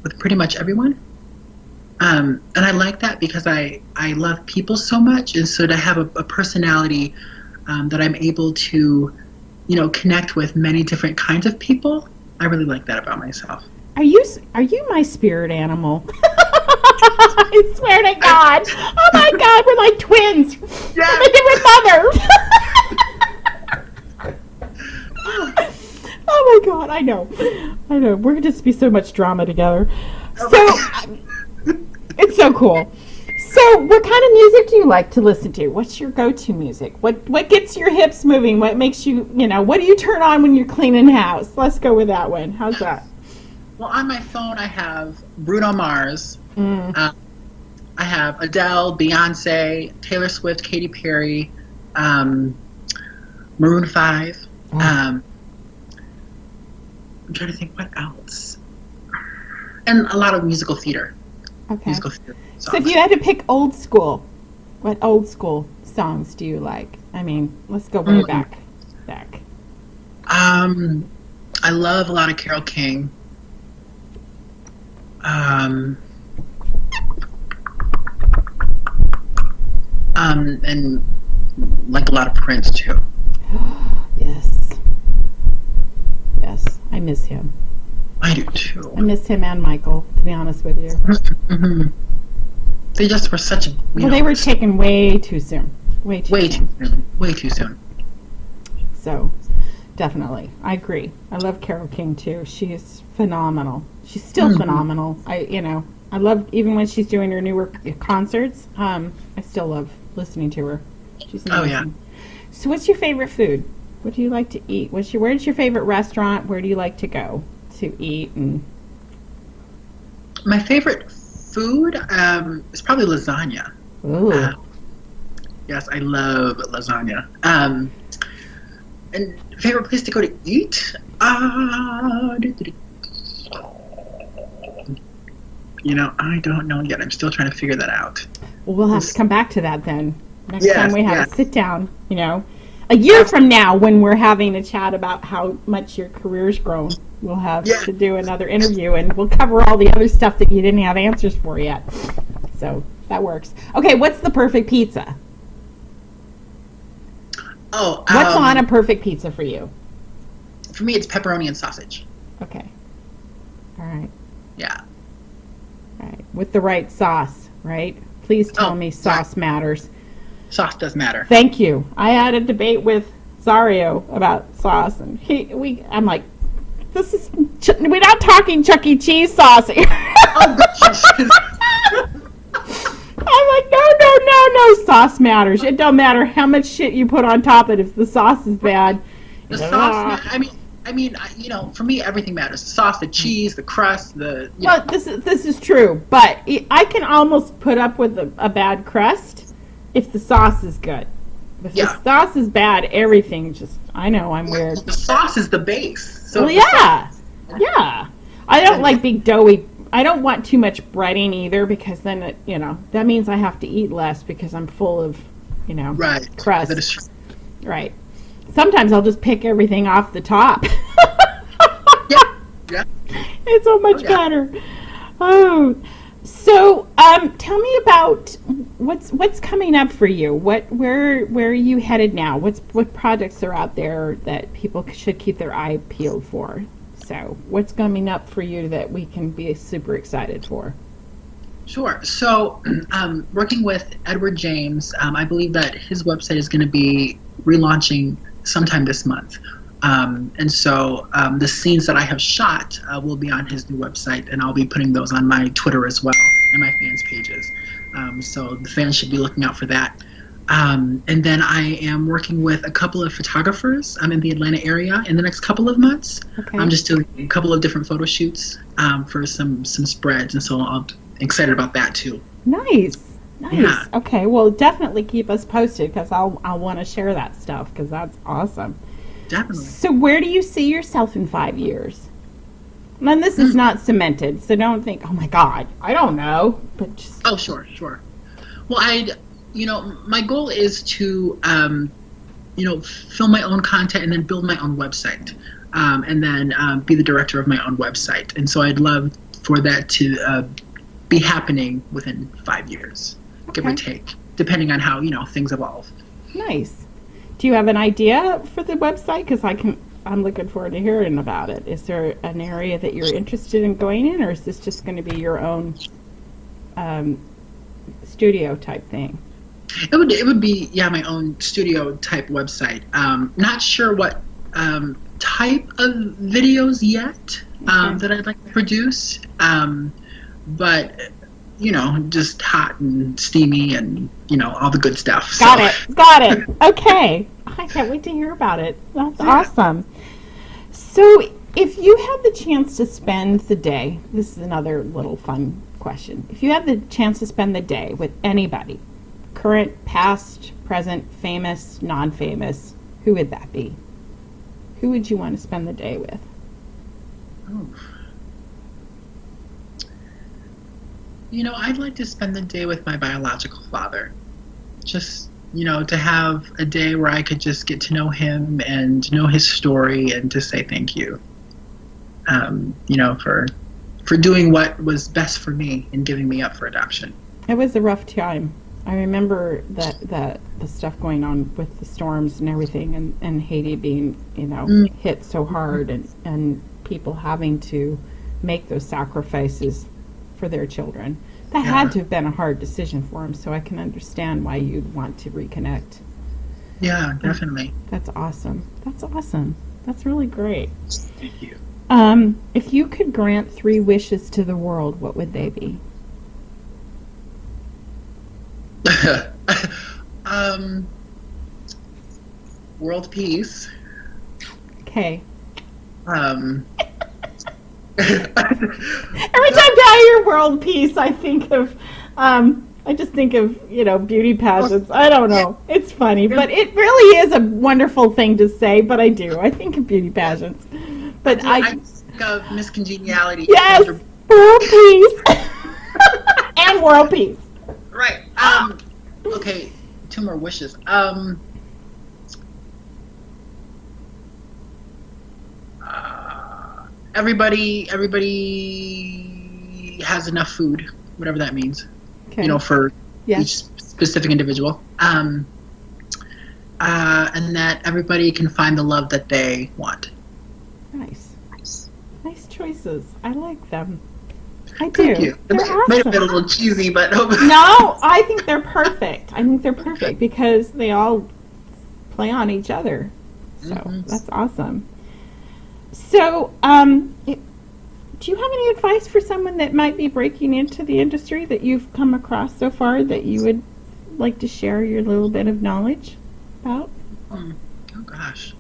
[SPEAKER 2] with pretty much everyone. And I like that because I love people so much, and so to have a personality that I'm able to, connect with many different kinds of people, I really like that about myself.
[SPEAKER 3] Are you my spirit animal? I swear to God. Oh my God, we're like twins
[SPEAKER 2] Yeah.
[SPEAKER 3] from a different mother. Oh my God, I know. We're going to just be so much drama together. So, it's so cool. So, what kind of music do you like to listen to? What's your go-to music? What gets your hips moving? What makes you, what do you turn on when you're cleaning house? Let's go with that one. How's that?
[SPEAKER 2] Well, on my phone I have Bruno Mars.
[SPEAKER 3] Mm.
[SPEAKER 2] I have Adele, Beyonce, Taylor Swift, Katy Perry, Maroon 5.
[SPEAKER 3] Oh.
[SPEAKER 2] I'm trying to think what else. And a lot of musical theater.
[SPEAKER 3] Okay.
[SPEAKER 2] Musical theater songs.
[SPEAKER 3] So if you had to pick old school, what old school songs do you like? I mean, let's go way back.
[SPEAKER 2] I love a lot of Carole King. And like a lot of Prince too.
[SPEAKER 3] Yes. Yes, I miss him.
[SPEAKER 2] I do too.
[SPEAKER 3] I miss him and Michael, to be honest with you.
[SPEAKER 2] Mm-hmm. They just were such a.
[SPEAKER 3] They were taken way too soon. Way too soon.
[SPEAKER 2] Way too soon.
[SPEAKER 3] So, definitely, I agree. I love Carole King too. She is phenomenal. She's still phenomenal. I love even when she's doing her newer concerts. I still love listening to her. She's amazing.
[SPEAKER 2] Oh yeah.
[SPEAKER 3] So, what's your favorite food? What do you like to eat? Where's your favorite restaurant? Where do you like to go to eat? And
[SPEAKER 2] my favorite food is probably lasagna.
[SPEAKER 3] ooh.
[SPEAKER 2] Yes, I love lasagna. And favorite place to go to eat? I don't know yet. I'm still trying to figure that out.
[SPEAKER 3] Well, we'll have to come back to that then. Next
[SPEAKER 2] Yes,
[SPEAKER 3] time we have
[SPEAKER 2] yes.
[SPEAKER 3] a sit down, a year from now when we're having a chat about how much your career's grown, we'll have
[SPEAKER 2] Yeah.
[SPEAKER 3] to do another interview and we'll cover all the other stuff that you didn't have answers for yet. So that works. Okay, what's the perfect pizza?
[SPEAKER 2] Oh,
[SPEAKER 3] What's on a perfect pizza for you?
[SPEAKER 2] for me, it's pepperoni and sausage.
[SPEAKER 3] Okay. All right.
[SPEAKER 2] Yeah.
[SPEAKER 3] All right. With the right sauce, right? Please tell me sauce matters.
[SPEAKER 2] Sauce does matter.
[SPEAKER 3] Thank you. I had a debate with Zario about sauce, and I'm like, we're not talking Chuck E. Cheese sauce here.
[SPEAKER 2] Oh, gosh.
[SPEAKER 3] I'm like, no, sauce matters. It don't matter how much shit you put on top of it if the sauce is bad.
[SPEAKER 2] The sauce, I mean, for me, everything matters. The sauce, the cheese, the crust,
[SPEAKER 3] Well, this is true, but I can almost put up with a bad crust if the sauce is good. If the sauce is bad, everything I know I'm weird.
[SPEAKER 2] The sauce is the base. So
[SPEAKER 3] Well, yeah. I don't like big doughy. I don't want too much breading either because then that means I have to eat less because I'm full of
[SPEAKER 2] right.
[SPEAKER 3] crust.
[SPEAKER 2] That is true.
[SPEAKER 3] Right. Sometimes I'll just pick everything off the top.
[SPEAKER 2] Yeah.
[SPEAKER 3] It's so much better. Oh, so tell me about what's coming up for you. Where are you headed now? What projects are out there that people should keep their eye peeled for? So what's coming up for you that we can be super excited for?
[SPEAKER 2] Sure. So, working with Edward James, I believe that his website is going to be relaunching sometime this month. And so the scenes that I have shot will be on his new website, and I'll be putting those on my Twitter as well and my fans' pages. So the fans should be looking out for that. And then I am working with a couple of photographers in the Atlanta area in the next couple of months.
[SPEAKER 3] Okay.
[SPEAKER 2] I'm just doing a couple of different photo shoots for some spreads, and so I'll excited about that too.
[SPEAKER 3] Nice. Nice.
[SPEAKER 2] Yeah.
[SPEAKER 3] Okay. Well, definitely keep us posted because I'll want to share that stuff because that's awesome.
[SPEAKER 2] Definitely.
[SPEAKER 3] So, where do you see yourself in 5 years? And this is not cemented, so don't think, oh my God, I don't know. But just
[SPEAKER 2] Oh, sure. Well, my goal is to, film my own content and then build my own website, and then be the director of my own website. And so I'd love for that to be happening within 5 years, give or take, depending on how things evolve.
[SPEAKER 3] nice. Do you have an idea for the website? Because I'm looking forward to hearing about it. Is there an area that you're interested in going in, or is this just going to be your own studio type thing?
[SPEAKER 2] It would be my own studio type website. Not sure what type of videos yet that I'd like to produce, but just hot and steamy and all the good stuff.
[SPEAKER 3] Got it. Okay. I can't wait to hear about it. That's awesome. So, if you had the chance to spend the day, this is another little fun question. If you had the chance to spend the day with anybody, current, past, present, famous, non-famous, who would that be? Who would you want to spend the day with?
[SPEAKER 2] Oh. I'd like to spend the day with my biological father. Just, to have a day where I could just get to know him and know his story and to say thank you, for doing what was best for me and giving me up for adoption.
[SPEAKER 3] It was a rough time. I remember that the stuff going on with the storms and everything, and Haiti being, hit so hard, and people having to make those sacrifices for their children. That had to have been a hard decision for him, so I can understand why you'd want to reconnect.
[SPEAKER 2] Yeah, definitely.
[SPEAKER 3] That's awesome. That's really great.
[SPEAKER 2] Thank you.
[SPEAKER 3] If you could grant 3 wishes to the world, what would they be?
[SPEAKER 2] World peace.
[SPEAKER 3] Okay.
[SPEAKER 2] Every
[SPEAKER 3] time I hear world peace, I think of, I just think of, beauty pageants. I don't know. It's funny, but it really is a wonderful thing to say, but I do. I think of beauty pageants. But
[SPEAKER 2] I think of Miss Congeniality.
[SPEAKER 3] Yes! World peace! And world peace.
[SPEAKER 2] Right. Okay, 2 more wishes. Everybody has enough food, whatever that means.
[SPEAKER 3] Okay.
[SPEAKER 2] For each specific individual. And that everybody can find the love that they want.
[SPEAKER 3] Nice choices. I like them. I do.
[SPEAKER 2] Thank you.
[SPEAKER 3] They're
[SPEAKER 2] It
[SPEAKER 3] awesome.
[SPEAKER 2] might have been a little cheesy, but
[SPEAKER 3] No, I think they're perfect. Because they all play on each other. So that's awesome. So, do you have any advice for someone that might be breaking into the industry that you've come across so far that you would like to share your little bit of knowledge about?
[SPEAKER 2] Oh gosh.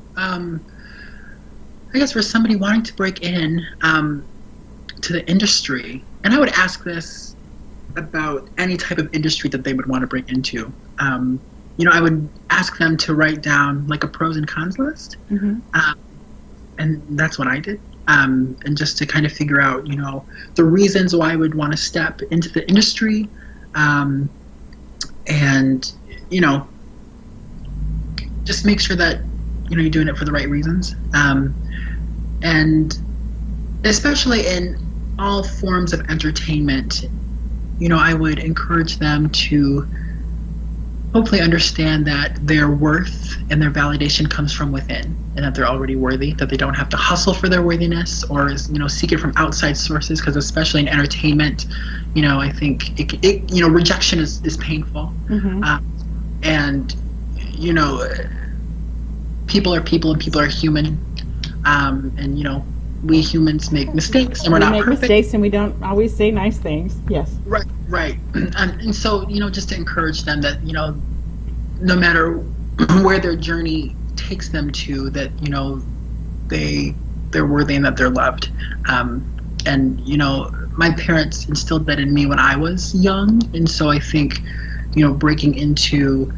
[SPEAKER 2] I guess for somebody wanting to break in to the industry, and I would ask this about any type of industry that they would want to break into. I would ask them to write down like a pros and cons list. And that's what I did. And just to kind of figure out, the reasons why I would want to step into the industry. And, just make sure that, you're doing it for the right reasons. And especially in all forms of entertainment, I would encourage them to hopefully understand that their worth and their validation comes from within, and that they're already worthy, that they don't have to hustle for their worthiness or seek it from outside sources, because especially in entertainment, I think it rejection is painful. And people are people and people are human, and we humans make mistakes and we're not perfect.
[SPEAKER 3] We make mistakes and we don't always say nice things. Yes.
[SPEAKER 2] Right. And so, just to encourage them that, no matter where their journey takes them to, that, they're worthy and that they're loved. And, my parents instilled that in me when I was young, and so I think, breaking into,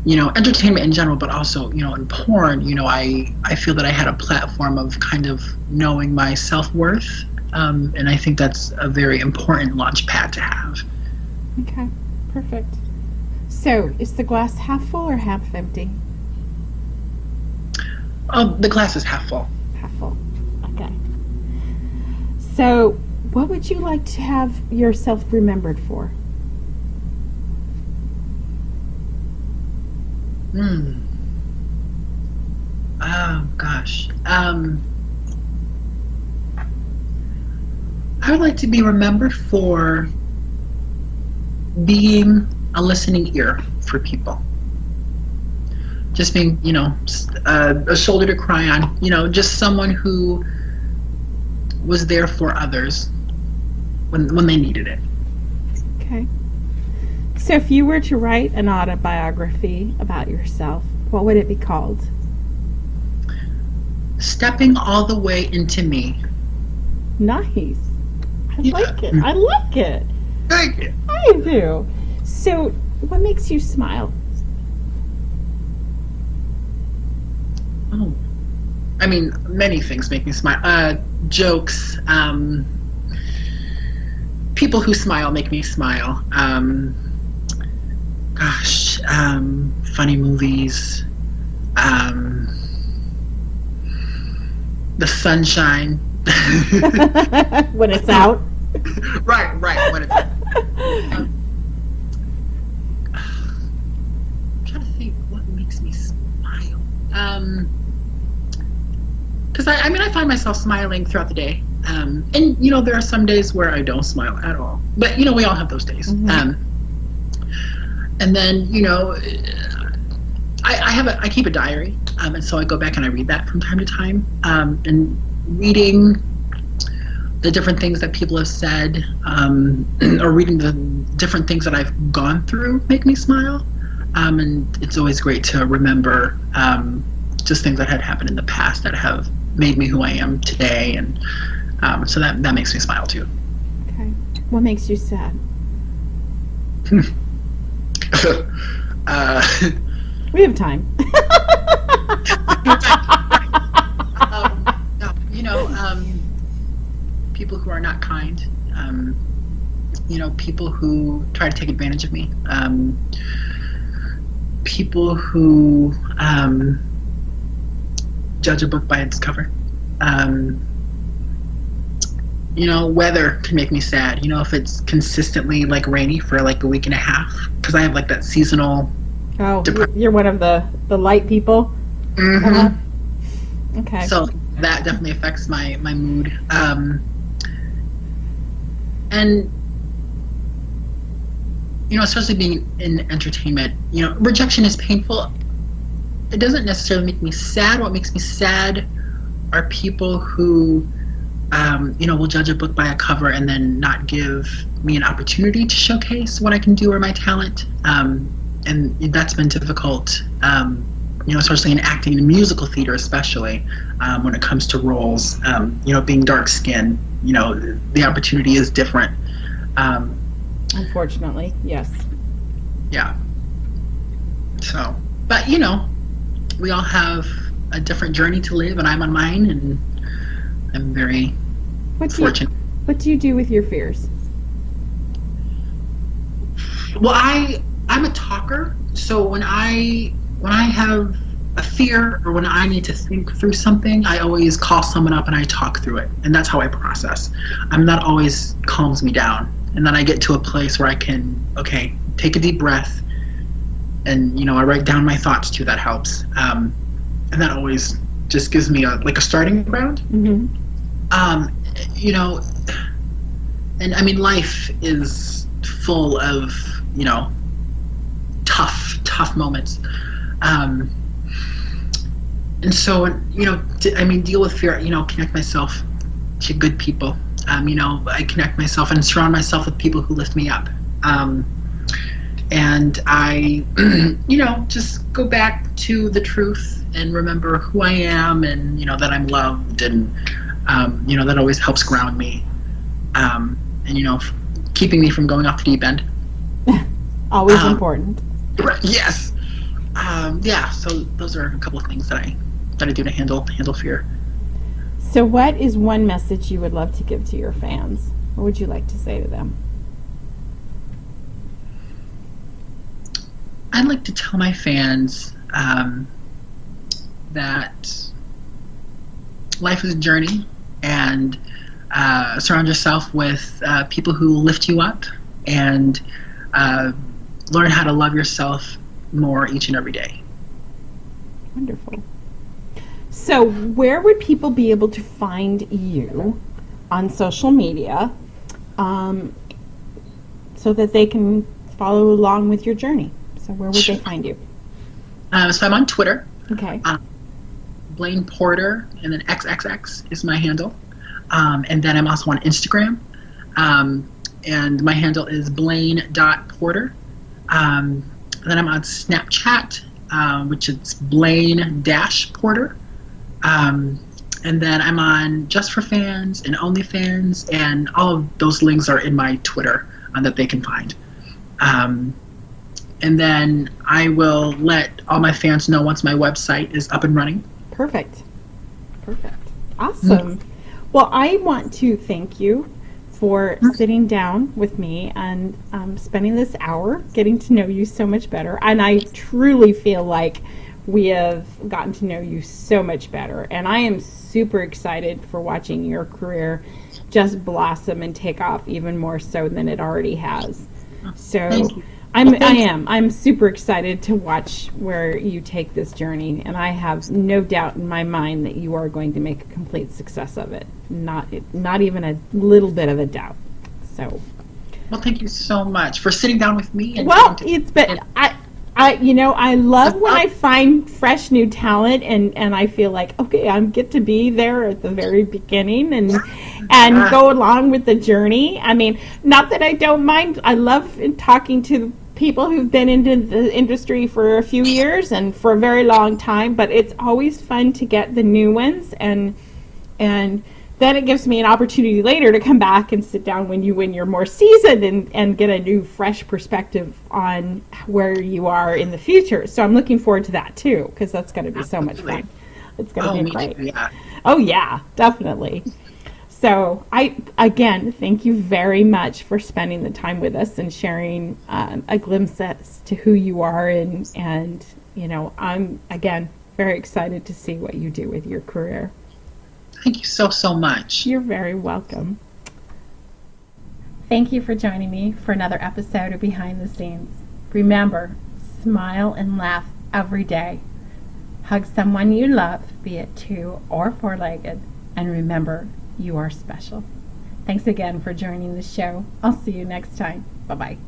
[SPEAKER 2] entertainment in general, but also, in porn, I feel that I had a platform of kind of knowing my self-worth, and I think that's a very important launch pad to have.
[SPEAKER 3] Okay, perfect. So, is the glass half full or half empty?
[SPEAKER 2] The glass is half full.
[SPEAKER 3] Half full. Okay. So, what would you like to have yourself remembered for?
[SPEAKER 2] Oh gosh. I would like to be remembered for being a listening ear for people. Just being, a shoulder to cry on, just someone who was there for others when they needed it.
[SPEAKER 3] Okay. So if you were to write an autobiography about yourself, what would it be called?
[SPEAKER 2] Stepping all the way into me.
[SPEAKER 3] Nice. I
[SPEAKER 2] Yeah.
[SPEAKER 3] like it. I like it.
[SPEAKER 2] Thank you.
[SPEAKER 3] I do. So, what makes you smile?
[SPEAKER 2] Oh, I mean, many things make me smile. Jokes. People who smile make me smile. Funny movies. The sunshine.
[SPEAKER 3] When it's out?
[SPEAKER 2] Right. When it's. I'm trying to think what makes me smile. Because I find myself smiling throughout the day. And there are some days where I don't smile at all. But we all have those days.
[SPEAKER 3] Mm-hmm.
[SPEAKER 2] And then I keep a diary, and so I go back and I read that from time to time. And reading the different things that people have said, or reading the different things that I've gone through make me smile. And it's always great to remember just things that had happened in the past that have made me who I am today, and so that makes me smile too.
[SPEAKER 3] Okay. What makes you sad? We have time.
[SPEAKER 2] People who are not kind. People who try to take advantage of me. People who judge a book by its cover. Weather can make me sad. If it's consistently like rainy for like a week and a half, because I have like that seasonal.
[SPEAKER 3] Oh, you're one of the light people.
[SPEAKER 2] Mm-hmm.
[SPEAKER 3] Uh-huh. Okay.
[SPEAKER 2] So that definitely affects my mood. And especially being in entertainment, rejection is painful. It doesn't necessarily make me sad. What makes me sad are people who will judge a book by a cover and then not give me an opportunity to showcase what I can do or my talent. And that's been difficult, especially in acting and musical theater, especially when it comes to roles. Being dark-skinned, the opportunity is different.
[SPEAKER 3] Unfortunately, yes.
[SPEAKER 2] Yeah. So, but we all have a different journey to live, and I'm on mine, and I'm very fortunate.
[SPEAKER 3] What do you do with your fears?
[SPEAKER 2] Well, I'm a talker, so when I have a fear or when I need to think through something, I always call someone up and I talk through it, and that's how I process. That always calms me down, and then I get to a place where I can take a deep breath, and I write down my thoughts too. That helps, and that always just gives me a starting ground.
[SPEAKER 3] Mm-hmm.
[SPEAKER 2] And I mean, life is full of tough moments, and so deal with fear. Connect myself to good people. I connect myself and surround myself with people who lift me up. And I, just go back to the truth and remember who I am, and that I'm loved, and that always helps ground me. and keeping me from going off the deep end.
[SPEAKER 3] Always important.
[SPEAKER 2] Yes. Yeah. So those are a couple of things that I do to handle fear.
[SPEAKER 3] So what is one message you would love to give to your fans? What would you like to say to them?
[SPEAKER 2] I'd like to tell my fans that life is a journey, and surround yourself with people who lift you up, and learn how to love yourself more each and every day.
[SPEAKER 3] Wonderful. So where would people be able to find you on social media so that they can follow along with your journey? So where would they find you?
[SPEAKER 2] So I'm on Twitter.
[SPEAKER 3] Okay.
[SPEAKER 2] Blaine Porter, and then XXX is my handle. And then I'm also on Instagram. And my handle is blaine.porter. Then I'm on Snapchat, which is Blaine-Porter. And then I'm on Just for Fans and OnlyFans, and all of those links are in my Twitter that they can find. And then I will let all my fans know once my website is up and running.
[SPEAKER 3] Perfect. Awesome. Well, I want to thank you for sitting down with me and spending this hour getting to know you so much better. And I truly feel like we have gotten to know you so much better. And I am super excited for watching your career just blossom and take off even more so than it already has. So I'm super excited to watch where you take this journey, and I have no doubt in my mind that you are going to make a complete success of it. Not even a little bit of a doubt. So,
[SPEAKER 2] well, thank you so much for sitting down with me. And
[SPEAKER 3] it's been I love when I find fresh new talent, and I feel like, okay, I get to be there at the very beginning and go along with the journey. I mean, not that I don't mind. I love talking to people who've been into the industry for a few years and for a very long time, but it's always fun to get the new ones, and then it gives me an opportunity later to come back and sit down when you're more seasoned and get a new fresh perspective on where you are in the future. So I'm looking forward to that too, because that's going to be so much fun. It's going to be great.
[SPEAKER 2] Yeah.
[SPEAKER 3] Oh yeah, definitely. So I, again, thank you very much for spending the time with us and sharing a glimpse as to who you are. And I'm, again, very excited to see what you do with your career.
[SPEAKER 2] Thank you so much.
[SPEAKER 3] You're very welcome.
[SPEAKER 1] Thank you for joining me for another episode of Behind the Scenes. Remember, smile and laugh every day. Hug someone you love, be it 2 or 4-legged, and remember, you are special. Thanks again for joining the show. I'll see you next time. Bye-bye.